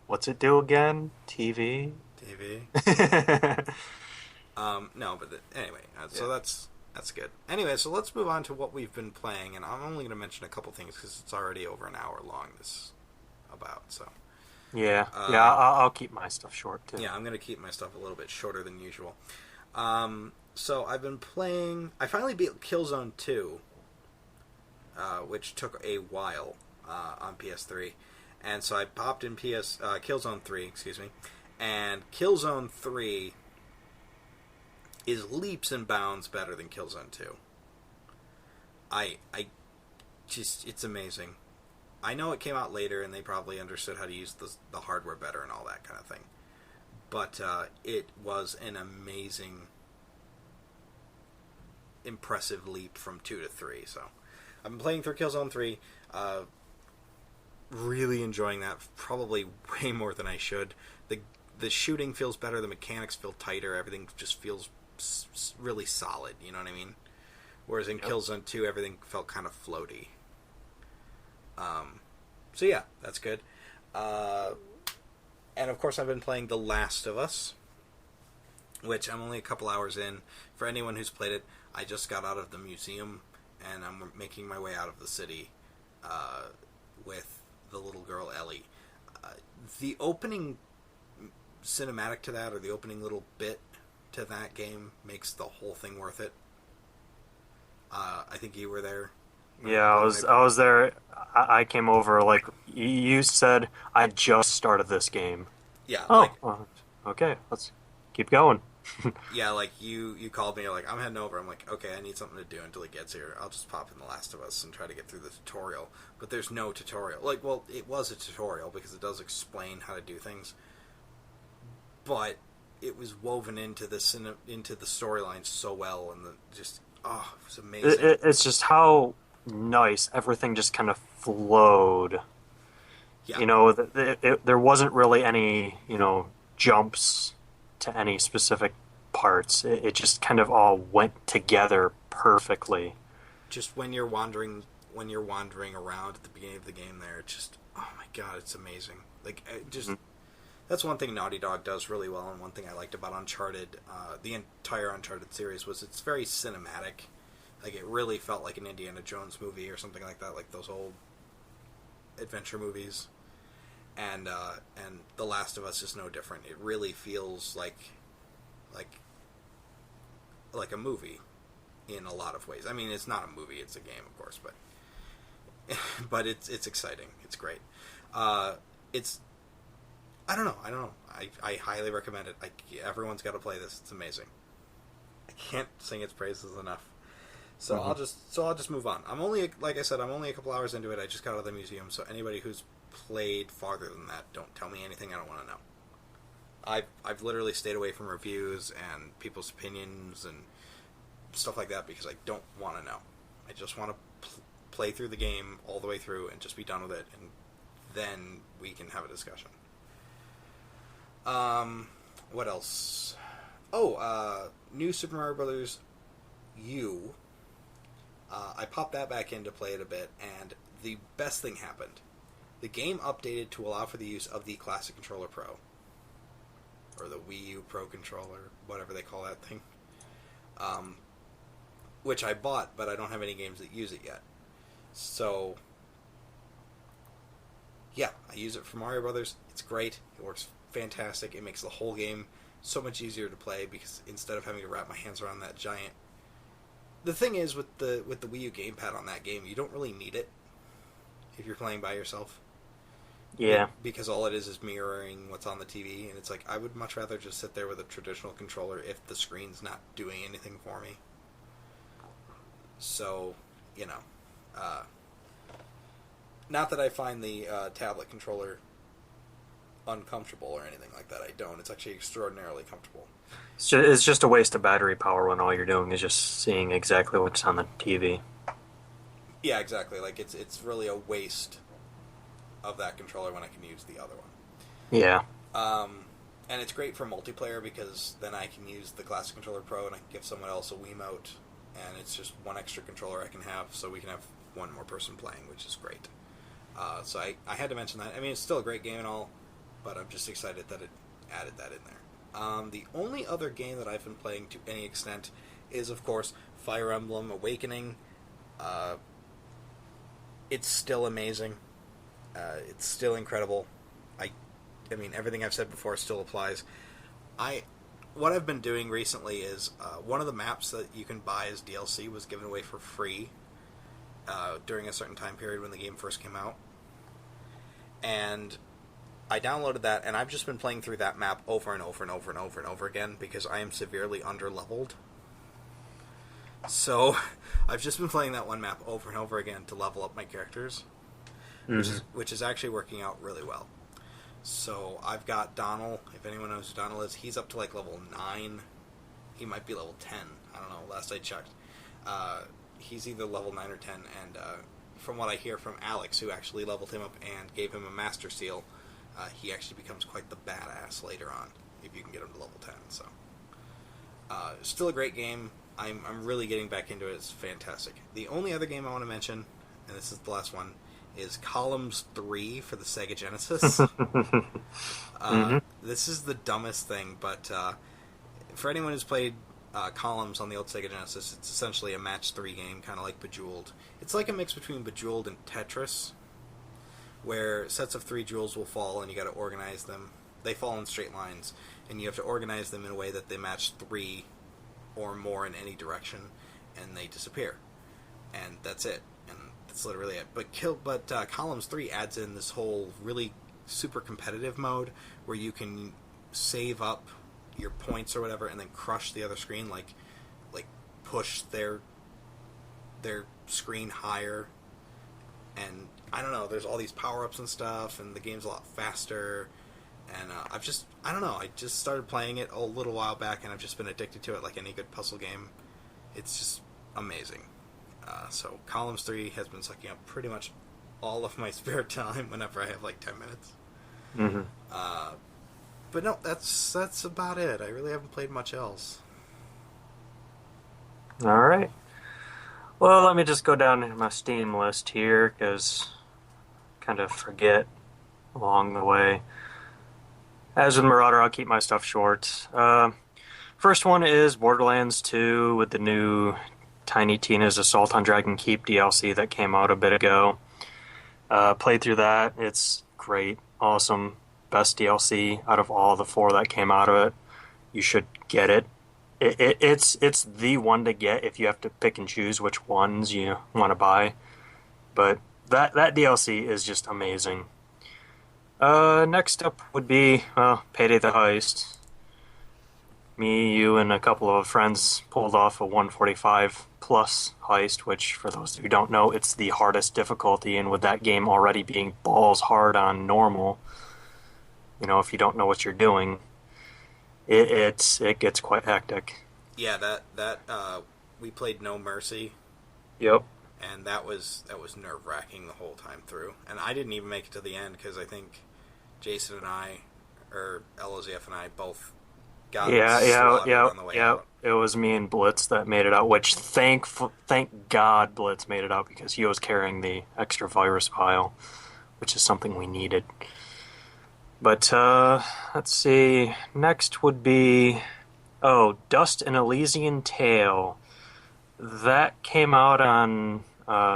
What's it do again? TV." No, but anyway, so that's good. Anyway, so let's move on to what we've been playing, and I'm only going to mention a couple things because it's already over an hour long. So yeah, I'll keep my stuff short too. Yeah, I'm going to keep my stuff a little bit shorter than usual. So I've been playing. I finally beat Killzone 2, which took a while on PS3, and so I popped in Killzone 3, excuse me, and Killzone 3 is leaps and bounds better than Killzone 2. It's amazing. I know it came out later and they probably understood how to use the hardware better and all that kind of thing. But it was an amazing, impressive leap from 2 to 3. So I've been playing through Killzone 3, really enjoying that, probably way more than I should. the shooting feels better, the mechanics feel tighter, everything just feels really solid, you know what I mean? Whereas in Killzone 2, everything felt kind of floaty. So yeah, that's good. And of course I've been playing The Last of Us, which I'm only a couple hours in. For anyone who's played it, I just got out of the museum, and I'm making my way out of the city with the little girl Ellie. The opening cinematic to that, or the opening little bit to that game, makes the whole thing worth it. I think you were there. Yeah, I was there. I came over, like, you said, I just started this game. Yeah. Oh, well, okay, let's keep going. Yeah, like, you called me, you're like, I'm heading over. I'm like, okay, I need something to do until he gets here. I'll just pop in The Last of Us and try to get through the tutorial. But there's no tutorial. Like, well, it was a tutorial because it does explain how to do things. But it was woven into the storyline so well, and it was amazing. It's just how nice everything just kind of flowed. Yeah. You know, there wasn't really any, jumps to any specific parts. It just kind of all went together perfectly. Just when you're wandering around at the beginning of the game there, it's just, oh my god, it's amazing. Like, that's one thing Naughty Dog does really well, and one thing I liked about Uncharted, the entire Uncharted series, was it's very cinematic. Like, it really felt like an Indiana Jones movie or something like that, like those old adventure movies. And The Last of Us is no different. It really feels like a movie in a lot of ways. I mean, it's not a movie; it's a game, of course, but it's exciting. It's great. I don't know. I highly recommend it. Everyone's got to play this. It's amazing. I can't sing its praises enough. So I'll just move on. I'm only, like I said, a couple hours into it. I just got out of the museum. So anybody who's played farther than that, don't tell me anything I don't want to know. I've literally stayed away from reviews and people's opinions and stuff like that because I don't want to know. I just want to play through the game all the way through and just be done with it, and then we can have a discussion. What else? New Super Mario Brothers U. I popped that back in to play it a bit, and the best thing happened. The game updated to allow for the use of the Classic Controller Pro. Or the Wii U Pro Controller, whatever they call that thing. Which I bought, but I don't have any games that use it yet. So, yeah, I use it for Mario Brothers. It's great. It works fantastic. It makes the whole game so much easier to play because instead of having to wrap my hands around that giant... The thing is, with the Wii U gamepad on that game, you don't really need it if you're playing by yourself. Yeah. Because all it is mirroring what's on the TV, and it's like, I would much rather just sit there with a traditional controller if the screen's not doing anything for me. So, not that I find the tablet controller uncomfortable or anything like that. I don't. It's actually extraordinarily comfortable. It's just a waste of battery power when all you're doing is just seeing exactly what's on the TV. Yeah, exactly. Like, it's really a waste of that controller when I can use the other one. Yeah. And it's great for multiplayer because then I can use the Classic Controller Pro and I can give someone else a Wiimote, and it's just one extra controller I can have, so we can have one more person playing, which is great. So I had to mention that. I mean, it's still a great game and all, but I'm just excited that it added that in there. The only other game that I've been playing to any extent is, of course, Fire Emblem Awakening. It's still amazing. It's still incredible. I mean, everything I've said before still applies. What I've been doing recently is one of the maps that you can buy as DLC was given away for free during a certain time period when the game first came out. And I downloaded that, and I've just been playing through that map over and over and over and over and over again because I am severely underleveled. So I've just been playing that one map over and over again to level up my characters, which is actually working out really well. So I've got Donald. If anyone knows who Donald is, he's up to like level 9. He might be level 10. I don't know. Last I checked, he's either level 9 or 10. And from what I hear from Alex, who actually leveled him up and gave him a Master Seal, he actually becomes quite the badass later on if you can get him to level 10. So, still a great game. I'm really getting back into it. It's fantastic. The only other game I want to mention, and this is the last one, is Columns 3 for the Sega Genesis. This is the dumbest thing, but for anyone who's played Columns on the old Sega Genesis, it's essentially a match 3 game, kind of like Bejeweled. It's like a mix between Bejeweled and Tetris, where sets of 3 jewels will fall and you got to organize them. They fall in straight lines, and you have to organize them in a way that they match 3 or more in any direction, and they disappear. And that's it. And that's literally it. But Columns 3 adds in this whole really super competitive mode where you can save up your points or whatever and then crush the other screen, like push their screen higher. And I don't know, there's all these power-ups and stuff, and the game's a lot faster. And I just started playing it a little while back, and I've just been addicted to it like any good puzzle game. It's just amazing. So Columns 3 has been sucking up pretty much all of my spare time whenever I have like 10 minutes. Mm-hmm. But no, that's about it. I really haven't played much else. All right. Well, let me just go down to my Steam list here, because I kind of forget along the way. As with Marauder, I'll keep my stuff short. First one is Borderlands 2 with the new Tiny Tina's Assault on Dragon Keep DLC that came out a bit ago. Played through that. It's great. Awesome. Best DLC out of all the 4 that came out of it. You should get it. It's the one to get if you have to pick and choose which ones you want to buy. But that DLC is just amazing. Next up would be, Payday the Heist. Me, you, and a couple of friends pulled off a 145 plus heist, which, for those who don't know, it's the hardest difficulty, and with that game already being balls hard on normal, if you don't know what you're doing, it gets quite hectic. Yeah, that we played No Mercy. Yep. And that was nerve-wracking the whole time through. And I didn't even make it to the end because I think Jason and I, or LOZF and I, both got slaughtered on the way out. It was me and Blitz that made it out, which thank God Blitz made it out, because he was carrying the extra virus vial, which is something we needed. But, let's see. Next would be, Dust and Elysian Tale. That came out on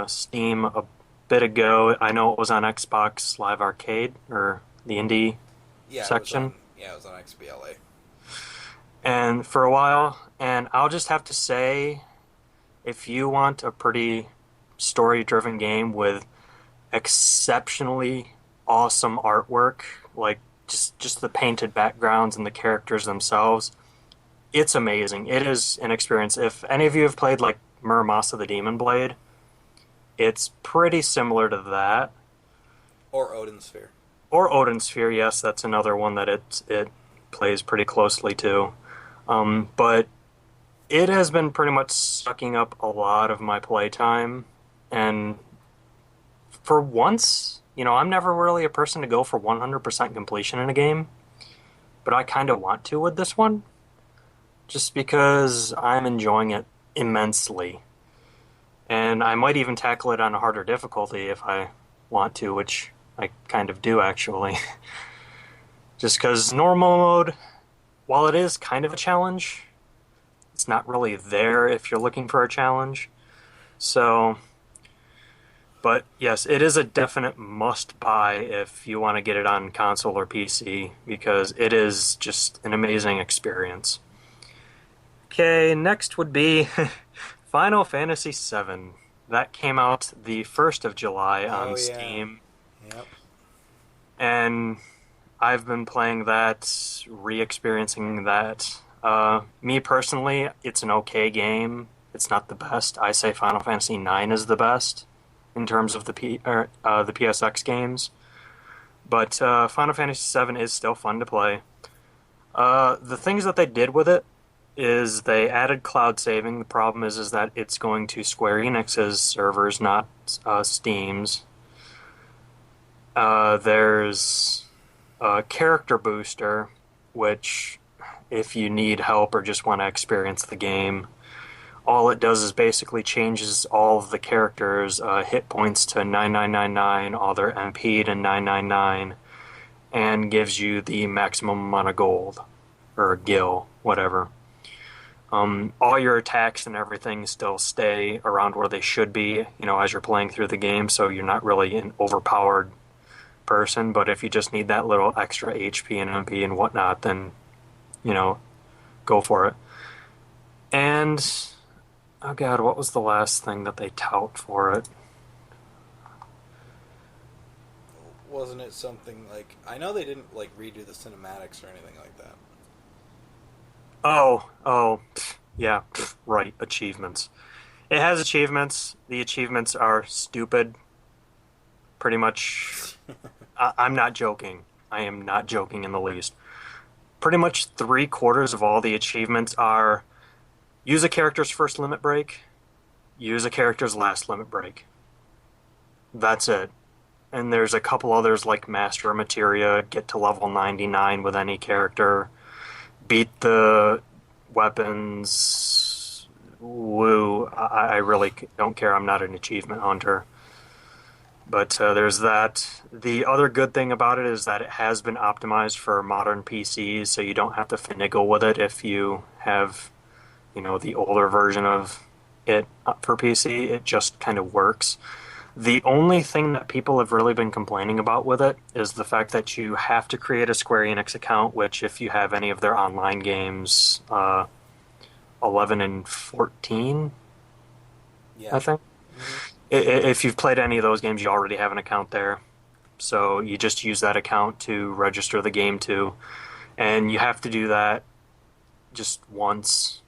Steam a bit ago. I know it was on Xbox Live Arcade, or the indie section. It was on XBLA. And for a while, and I'll just have to say, if you want a pretty story-driven game with exceptionally awesome artwork, like just the painted backgrounds and the characters themselves, it's amazing. It is an experience. If any of you have played like Muramasa the Demon Blade, it's pretty similar to that. Or Odin Sphere. Yes, that's another one that it plays pretty closely to. But it has been pretty much sucking up a lot of my playtime, and for once, I'm never really a person to go for 100% completion in a game, but I kind of want to with this one, just because I'm enjoying it immensely. And I might even tackle it on a harder difficulty if I want to, which I kind of do, actually. Just because normal mode, while it is kind of a challenge, it's not really there if you're looking for a challenge. So, but yes, it is a definite must-buy if you want to get it on console or PC, because it is just an amazing experience. Okay, next would be Final Fantasy VII. That came out the 1st of July on Steam. Yep. And I've been playing that, re-experiencing that. Me personally, it's an okay game. It's not the best. I say Final Fantasy IX is the best in terms of the PSX games. But Final Fantasy VII is still fun to play. The things that they did with it is they added cloud saving. The problem is that it's going to Square Enix's servers, not Steam's. There's a character booster, which if you need help or just want to experience the game, all it does is basically changes all of the characters' hit points to 9999, all their MP to 999, and gives you the maximum amount of gold, or gil, whatever. All your attacks and everything still stay around where they should be, as you're playing through the game, so you're not really an overpowered person, but if you just need that little extra HP and MP and whatnot, then, go for it. And, oh god, what was the last thing that they tout for it? Wasn't it something like... I know they didn't, redo the cinematics or anything like that. Oh, yeah, right, achievements. It has achievements. The achievements are stupid. Pretty much, I'm not joking. I am not joking in the least. Pretty much 3/4 of all the achievements are use a character's first limit break, use a character's last limit break. That's it. And there's a couple others like Master Materia, get to level 99 with any character, beat the weapons, woo. I really don't care. I'm not an achievement hunter. But there's that. The other good thing about it is that it has been optimized for modern PCs, so you don't have to finagle with it if you have, the older version of it for PC. It just kind of works. The only thing that people have really been complaining about with it is the fact that you have to create a Square Enix account, which if you have any of their online games, 11 and 14, I think. Mm-hmm. If you've played any of those games, you already have an account there. So you just use that account to register the game to. And you have to do that just once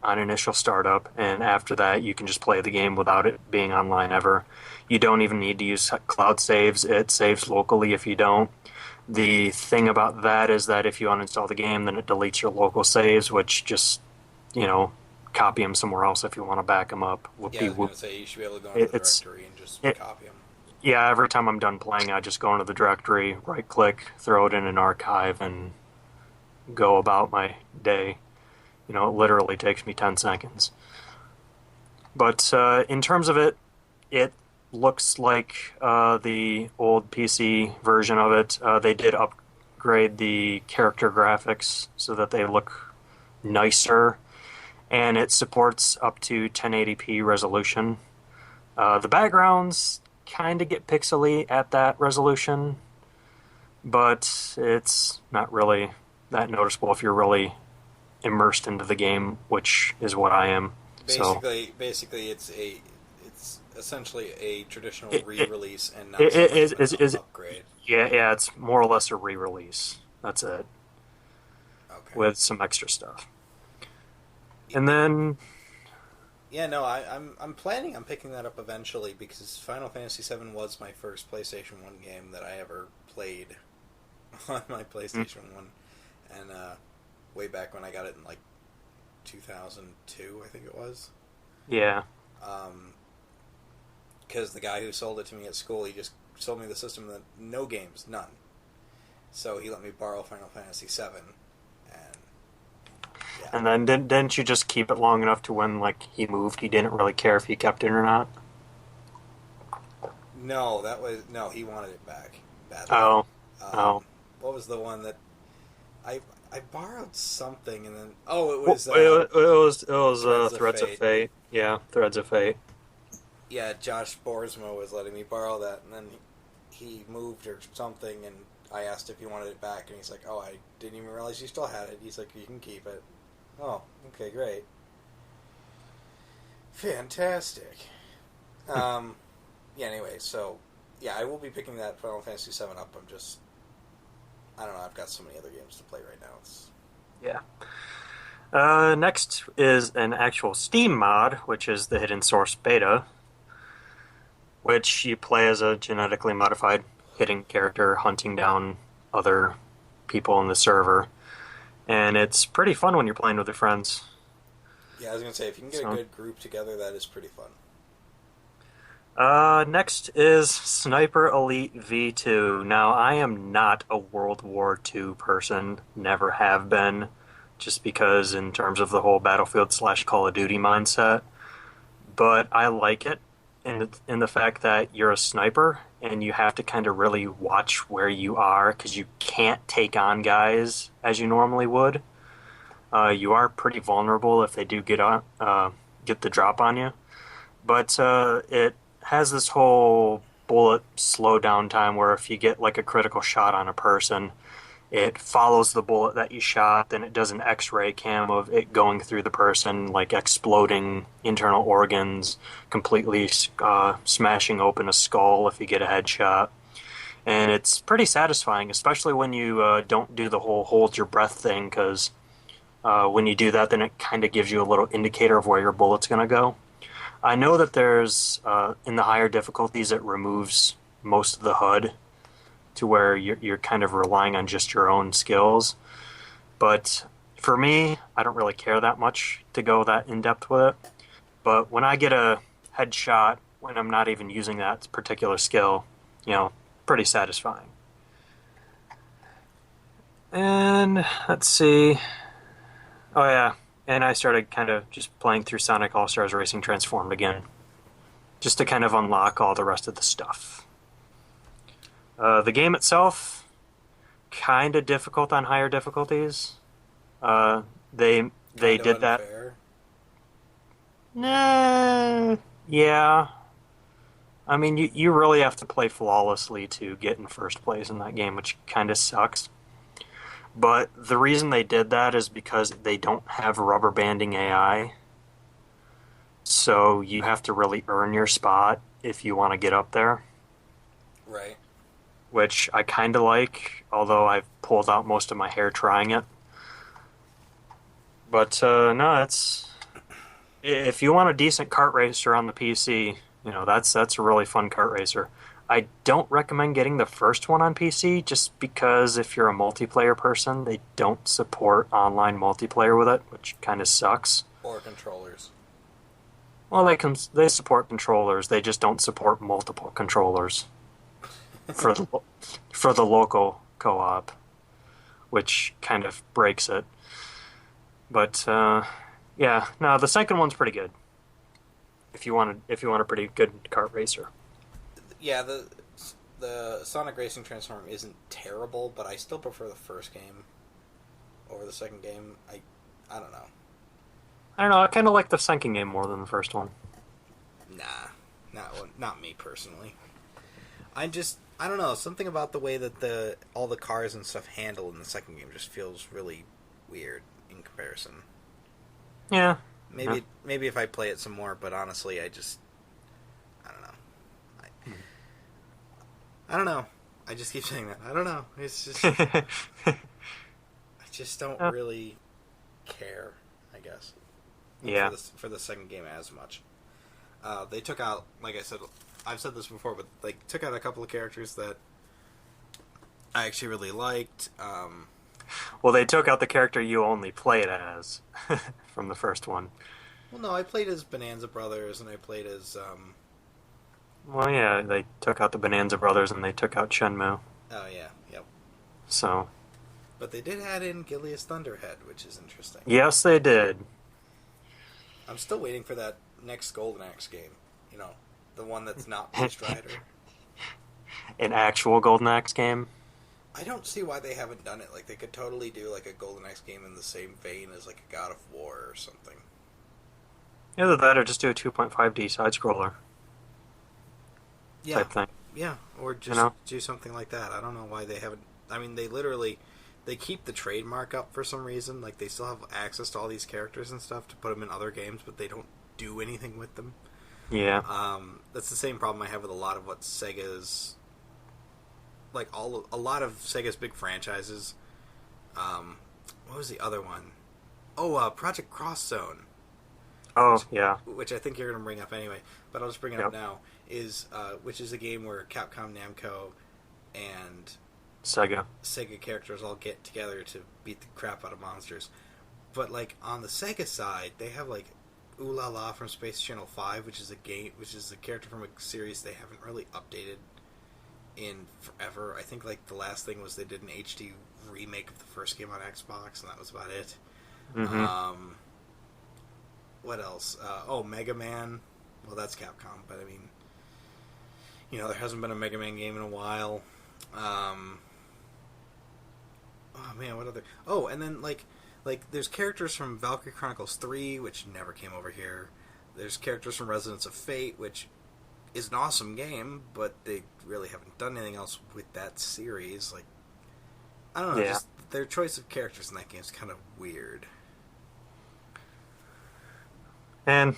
on initial startup. And after that, you can just play the game without it being online ever. You don't even need to use cloud saves. It saves locally if you don't. The thing about that is that if you uninstall the game, then it deletes your local saves, which just, copy them somewhere else if you want to back them up. I was going to say, you should be able to go into the directory and just copy them. Yeah, every time I'm done playing, I just go into the directory, right-click, throw it in an archive, and go about my day. It literally takes me 10 seconds. But in terms of it, it looks like the old PC version of it. They did upgrade the character graphics so that they look nicer, and it supports up to 1080p resolution. The backgrounds kind of get pixely at that resolution, but it's not really that noticeable if you're really immersed into the game, which is what I am. Basically, it's essentially a traditional re-release and not so much an upgrade. Yeah, it's more or less a re-release. That's it. Okay. With some extra stuff. And then... Yeah, no, I'm planning on picking that up eventually because Final Fantasy VII was my first PlayStation 1 game that I ever played on my PlayStation 1. And way back when I got it in 2002, I think it was. Yeah. Because the guy who sold it to me at school, he just sold me the system that no games, none. So he let me borrow Final Fantasy VII. Yeah. And then didn't you just keep it long enough to when he moved, he didn't really care if you kept it or not? No, he wanted it back badly. Oh. What was the one that I borrowed something and then it was it was Threads of Fate. Yeah, Threads of Fate. Yeah, Josh Borsma was letting me borrow that, and then he moved or something, and I asked if he wanted it back, and he's like, "Oh, I didn't even realize you still had it." He's like, "You can keep it." Oh, okay, great. Fantastic. Anyway, so, I will be picking that Final Fantasy VII up. I don't know, I've got so many other games to play right now. Yeah. Next is an actual Steam mod, which is the Hidden Source Beta, which you play as a genetically modified hidden character hunting down other people in the server. And it's pretty fun when you're playing with your friends. Yeah, I was going to say, if you can get a good group together, that is pretty fun. Next is Sniper Elite V2. Now, I am not a World War II person, never have been, just because in terms of the whole Battlefield slash Call of Duty mindset. But I like it in the fact that you're a sniper and you have to kind of really watch where you are because you can't take on guys as you normally would. You are pretty vulnerable if they do get the drop on you. But it has this whole bullet slow down time where if you get like a critical shot on a person, it follows the bullet that you shot, then it does an X-ray cam of it going through the person, like exploding internal organs, completely smashing open a skull if you get a headshot. And it's pretty satisfying, especially when you don't do the whole hold your breath thing, because when you do that, then it kind of gives you a little indicator of where your bullet's going to go. I know that there's, in the higher difficulties, it removes most of the HUD to where you're kind of relying on just your own skills. But for me, I don't really care that much to go that in-depth with it. But when I get a headshot, when I'm not even using that particular skill, pretty satisfying. And let's see. Oh yeah, and I started kind of just playing through Sonic All-Stars Racing Transformed again, just to kind of unlock all the rest of the stuff. The game itself, kind of difficult on higher difficulties. They did that. Nah, yeah. I mean, you really have to play flawlessly to get in first place in that game, which kind of sucks. But the reason they did that is because they don't have rubber banding AI. So you have to really earn your spot if you want to get up there. Right. Which I kind of like, although I've pulled out most of my hair trying it. But no, if you want a decent kart racer on the PC, that's a really fun kart racer. I don't recommend getting the first one on PC just because if you're a multiplayer person, they don't support online multiplayer with it, which kind of sucks. Or controllers. Well, they support controllers. They just don't support multiple controllers for the local co-op, which kind of breaks it. But yeah, no, the second one's pretty good. If you want a pretty good kart racer. Yeah, the Sonic Racing Transform isn't terrible, but I still prefer the first game over the second game. I don't know. I don't know. I kind of like the second game more than the first one. Nah, not me personally. I don't know. Something about the way that all the cars and stuff handle in the second game just feels really weird in comparison. Yeah. Maybe if I play it some more, but honestly, I don't know. I don't know. I just keep saying that. I don't know. It's just I just don't really care, I guess. Yeah. For the second game as much. They took out, like I said, I've said this before, but they took out a couple of characters that I actually really liked. Well, they took out the character you only played as from the first one. Well, no, I played as Bonanza Brothers, and I played as... Well, yeah, they took out the Bonanza Brothers, and they took out Shenmue. Oh, yeah, yep. So... But they did add in Gilius Thunderhead, which is interesting. Yes, they did. I'm still waiting for that next Golden Axe game. The one that's not Beast Rider. An actual Golden Axe game? I don't see why they haven't done it. Like, they could totally do, like, a Golden Axe game in the same vein as, like, a God of War or something. Either that or just do a 2.5D side-scroller. Yeah. Type thing. Yeah, or just do something like that. I don't know why they haven't... I mean, they keep the trademark up for some reason. Like, they still have access to all these characters and stuff to put them in other games, but they don't do anything with them. Yeah. That's the same problem I have with a lot of what Sega's... Like, a lot of Sega's big franchises. What was the other one? Oh, Project Cross Zone. Oh, yeah. Which I think you're going to bring up anyway, but I'll just bring it up now. Which is a game where Capcom, Namco, and Sega characters all get together to beat the crap out of monsters. But, like, on the Sega side, they have, like, Ooh La La from Space Channel 5, which is a character from a series they haven't really updated in forever. I think like the last thing was they did an HD remake of the first game on Xbox, and that was about it. Mm-hmm. What else? Mega Man. Well, that's Capcom, but I mean, there hasn't been a Mega Man game in a while. Oh man, what other? Oh, and then like there's characters from Valkyrie Chronicles 3, which never came over here. There's characters from Resonance of Fate, which is an awesome game, but they really haven't done anything else with that series. Like, I don't know, just their choice of characters in that game is kind of weird. And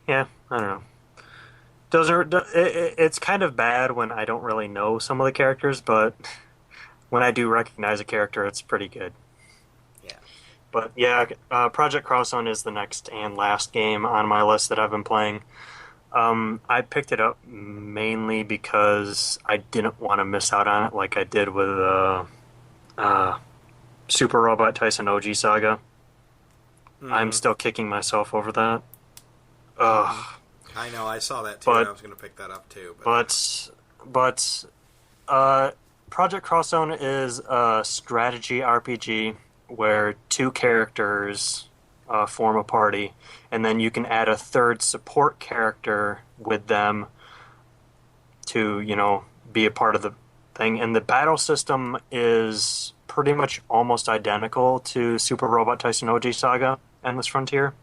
yeah, I don't know. It's kind of bad when I don't really know some of the characters, but when I do recognize a character, it's pretty good. Yeah. But yeah, Project Crosson is the next and last game on my list that I've been playing. I picked it up mainly because I didn't want to miss out on it like I did with Super Robot Tyson OG Saga. Mm-hmm. I'm still kicking myself over that. Ugh. I know, I saw that too, and I was going to pick that up too. But Project Crosson is a strategy RPG where two characters form a party, and then you can add a third support character with them to, be a part of the thing. And the battle system is pretty much almost identical to Super Robot Tyson OG Saga Endless Frontier.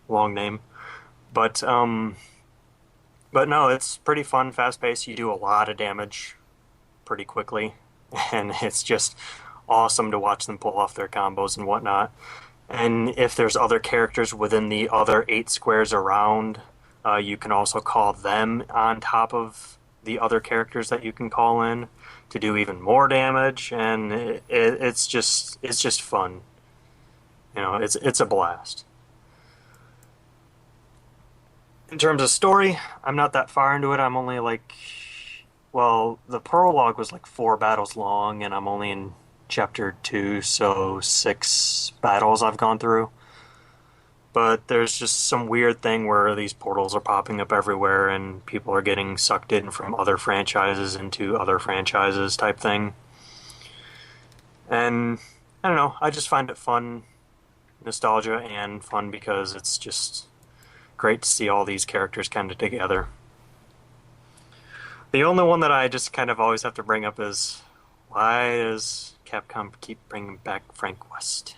Long name. But no, it's pretty fun, fast-paced. You do a lot of damage pretty quickly, and it's just awesome to watch them pull off their combos and whatnot. And if there's other characters within the other 8 squares around, you can also call them on top of the other characters that you can call in to do even more damage, and it's just fun. It's a blast. In terms of story, I'm not that far into it. I'm only the prologue was 4 battles long, and I'm only in chapter 2, so 6 battles I've gone through. But there's just some weird thing where these portals are popping up everywhere, and people are getting sucked in from other franchises into other franchises type thing. And I don't know, I just find it fun, nostalgia, and fun because it's just great to see all these characters kind of together. The only one that I just kind of always have to bring up is, why does Capcom keep bringing back Frank West?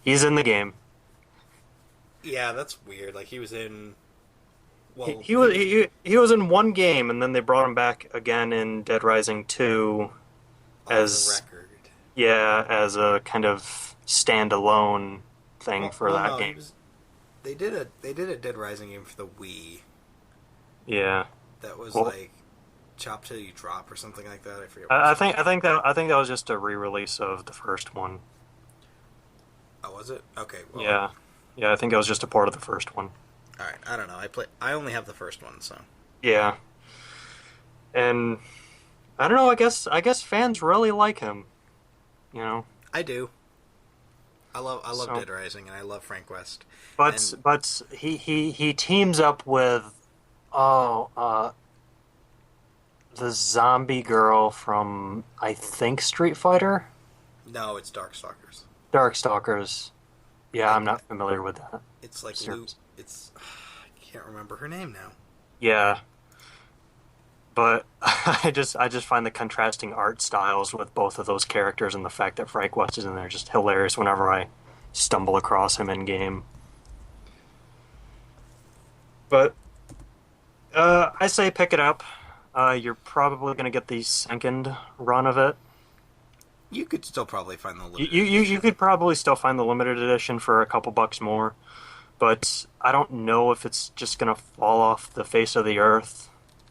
He's in the game. Yeah, that's weird. Like, he was in... Well, he was in one game, and then they brought him back again in Dead Rising 2 as the record. Yeah, as a kind of standalone thing for that game. They did a Dead Rising game for the Wii. Yeah. That was Chop Till You Drop or something like that. I forget. I think that was just a re-release of the first one. Oh, was it? Okay. Well, yeah. I think it was just a part of the first one. All right. I don't know. I only have the first one, so. Yeah. And I don't know. I guess fans really like him. I do. I love Dead Rising, and I love Frank West. But he teams up with the zombie girl from, I think, Street Fighter? No, it's Darkstalkers. Darkstalkers. Yeah, I'm not familiar with that. It's like I can't remember her name now. Yeah. But I just find the contrasting art styles with both of those characters and the fact that Frank West is in there just hilarious whenever I stumble across him in game. But I say pick it up. You're probably going to get the second run of it. You could still probably find the limited edition. You could probably still find the limited edition for a couple bucks more. But I don't know if it's just going to fall off the face of the earth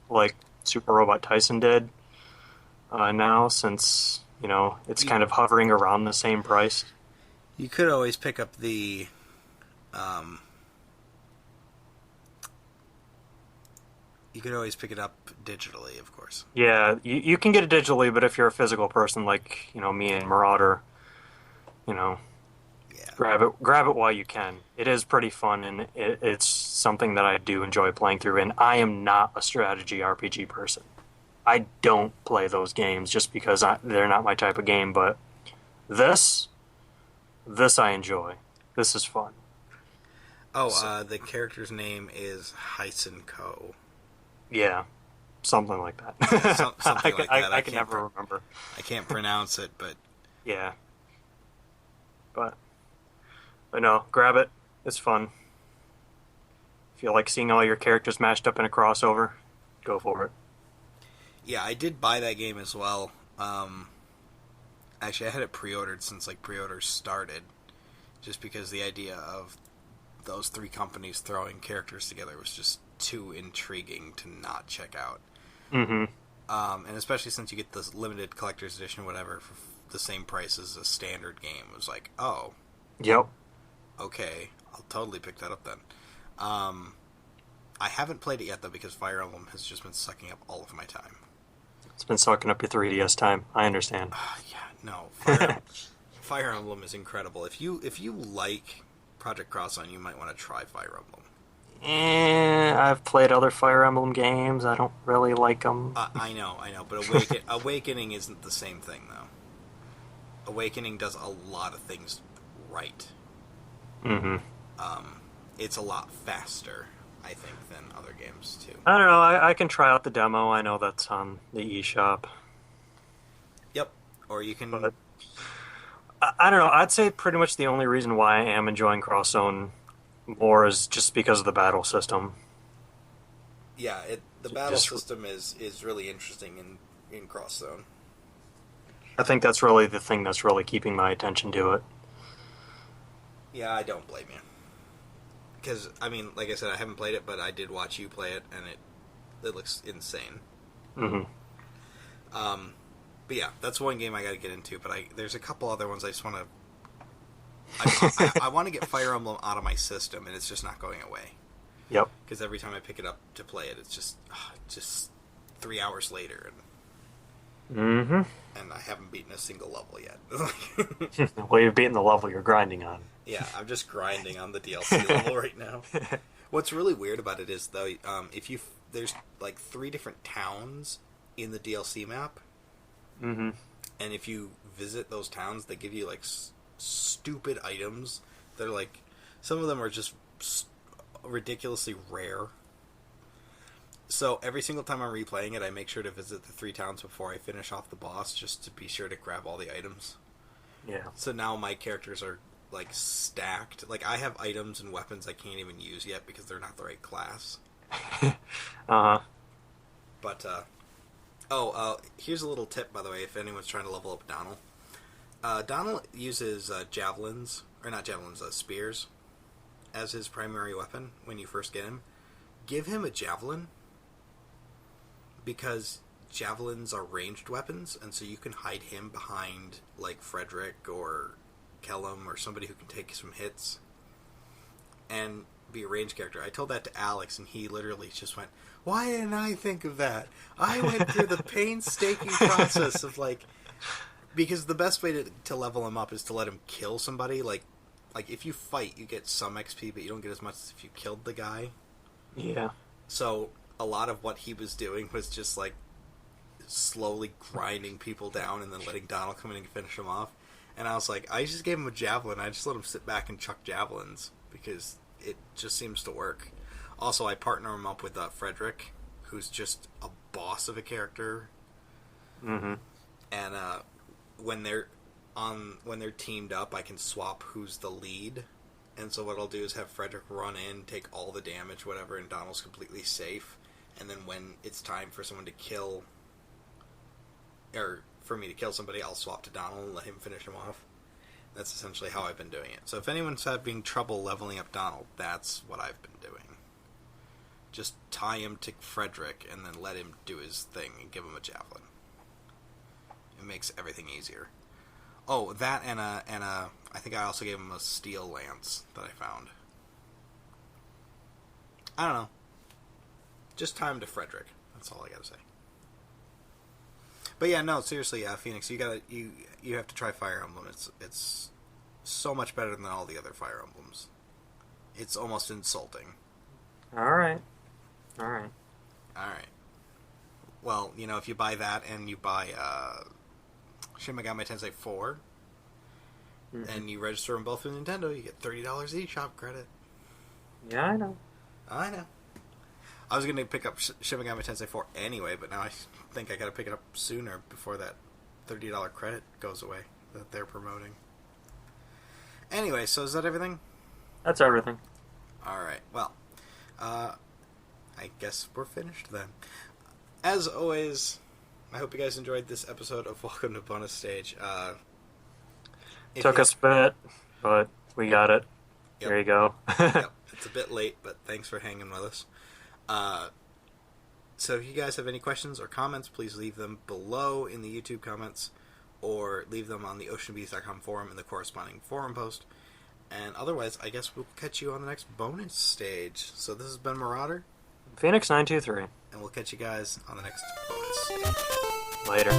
like Super Robot Tyson did now, since it's kind of hovering around the same price. You could always pick up the you could always pick it up digitally, of course. Yeah, you can get it digitally, but if you're a physical person like me and Marauder, Grab it while you can. It is pretty fun, and it's something that I do enjoy playing through. And I am not a strategy RPG person. I don't play those games just because they're not my type of game. But this I enjoy. This is fun. Oh, the character's name is Heisenko. Yeah, something like that. Yeah, something like that. I can never remember. I can't pronounce it, but yeah. But no, grab it. It's fun. If you like seeing all your characters mashed up in a crossover, go for it. Yeah, I did buy that game as well. Actually, I had it pre-ordered since pre-orders started, just because the idea of those three companies throwing characters together was just too intriguing to not check out. Mm-hmm. And especially since you get this limited collector's edition, whatever, for the same price as a standard game, it was like, oh, yep, okay, I'll totally pick that up then. I haven't played it yet though because Fire Emblem has just been sucking up all of my time. It's been sucking up your 3DS time. I understand. Yeah, no, Fire Emblem is incredible. If you like Project Cross-On, you might want to try Fire Emblem. I've played other Fire Emblem games. I don't really like them. I know, but Awakening isn't the same thing, though. Awakening does a lot of things right. Mm-hmm. It's a lot faster, I think, than other games, too. I don't know. I can try out the demo. I know that's on the eShop. Yep. Or you can... But, I don't know. I'd say pretty much the only reason why I am enjoying Cross Zone more is just because of the battle system. Yeah, the battle system is really interesting in Cross Zone. I think that's really the thing that's really keeping my attention to it. Yeah, I don't blame you. Because, I mean, like I said, I haven't played it, but I did watch you play it, and it looks insane. Mm-hmm. But yeah, that's one game I got to get into, but there's a couple other ones I just want to... I want to get Fire Emblem out of my system, and it's just not going away. Yep. Because every time I pick it up to play it, it's just 3 hours later, and I haven't beaten a single level yet. Well, you've beaten the level you're grinding on. Yeah, I'm just grinding on the DLC level right now. What's really weird about it is, though, there's 3 different towns in the DLC map, mm-hmm. and if you visit those towns, they give you stupid items. They're some of them are just ridiculously rare. So every single time I'm replaying it, I make sure to visit the 3 towns before I finish off the boss, just to be sure to grab all the items. Yeah. So now my characters are stacked. I have items and weapons I can't even use yet because they're not the right class. Uh-huh. But here's a little tip, by the way, if anyone's trying to level up Donald. Donald uses spears as his primary weapon when you first get him. Give him a javelin, because javelins are ranged weapons, and so you can hide him behind Frederick or Kellum or somebody who can take some hits and be a ranged character. I told that to Alex, and he literally just went, "Why didn't I think of that? I went through the painstaking process of because the best way to level him up is to let him kill somebody. Like if you fight, you get some XP, but you don't get as much as if you killed the guy. Yeah. So a lot of what he was doing was just slowly grinding people down and then letting Donald come in and finish him off. And I was like, I just gave him a javelin. I just let him sit back and chuck javelins because it just seems to work. Also, I partner him up with Frederick, who's just a boss of a character. Mm-hmm. And when they're teamed up, I can swap who's the lead. And so what I'll do is have Frederick run in, take all the damage, whatever, and Donald's completely safe. And then when it's time for someone to kill, or for me to kill somebody, I'll swap to Donald and let him finish him off. That's essentially how I've been doing it. So if anyone's having trouble leveling up Donald, that's what I've been doing. Just tie him to Frederick and then let him do his thing and give him a javelin. It makes everything easier. Oh, that and I think I also gave him a steel lance that I found. I don't know. Just tie him to Frederick. That's all I gotta say. But yeah, no, seriously, Phoenix, you have to try Fire Emblem. It's so much better than all the other Fire Emblems. It's almost insulting. Alright. Alright. Well, if you buy that and you buy Shin Megami Tensei 4, and you register them both with Nintendo, you get $30 eShop credit. Yeah, I know. I was going to pick up Shin Megami Tensei 4 anyway, but now I think I got to pick it up sooner before that $30 credit goes away that they're promoting. Anyway, so is that everything? That's everything. Alright, well, I guess we're finished then. As always, I hope you guys enjoyed this episode of Welcome to Bonus Stage. Took us a bit, but we got it. Yep. There you go. Yep. It's a bit late, but thanks for hanging with us. So if you guys have any questions or comments, please leave them below in the YouTube comments, or leave them on the oceanbees.com forum in the corresponding forum post. And otherwise, I guess we'll catch you on the next bonus stage. So this has been Marauder. Phoenix923. And we'll catch you guys on the next bonus stage. Later.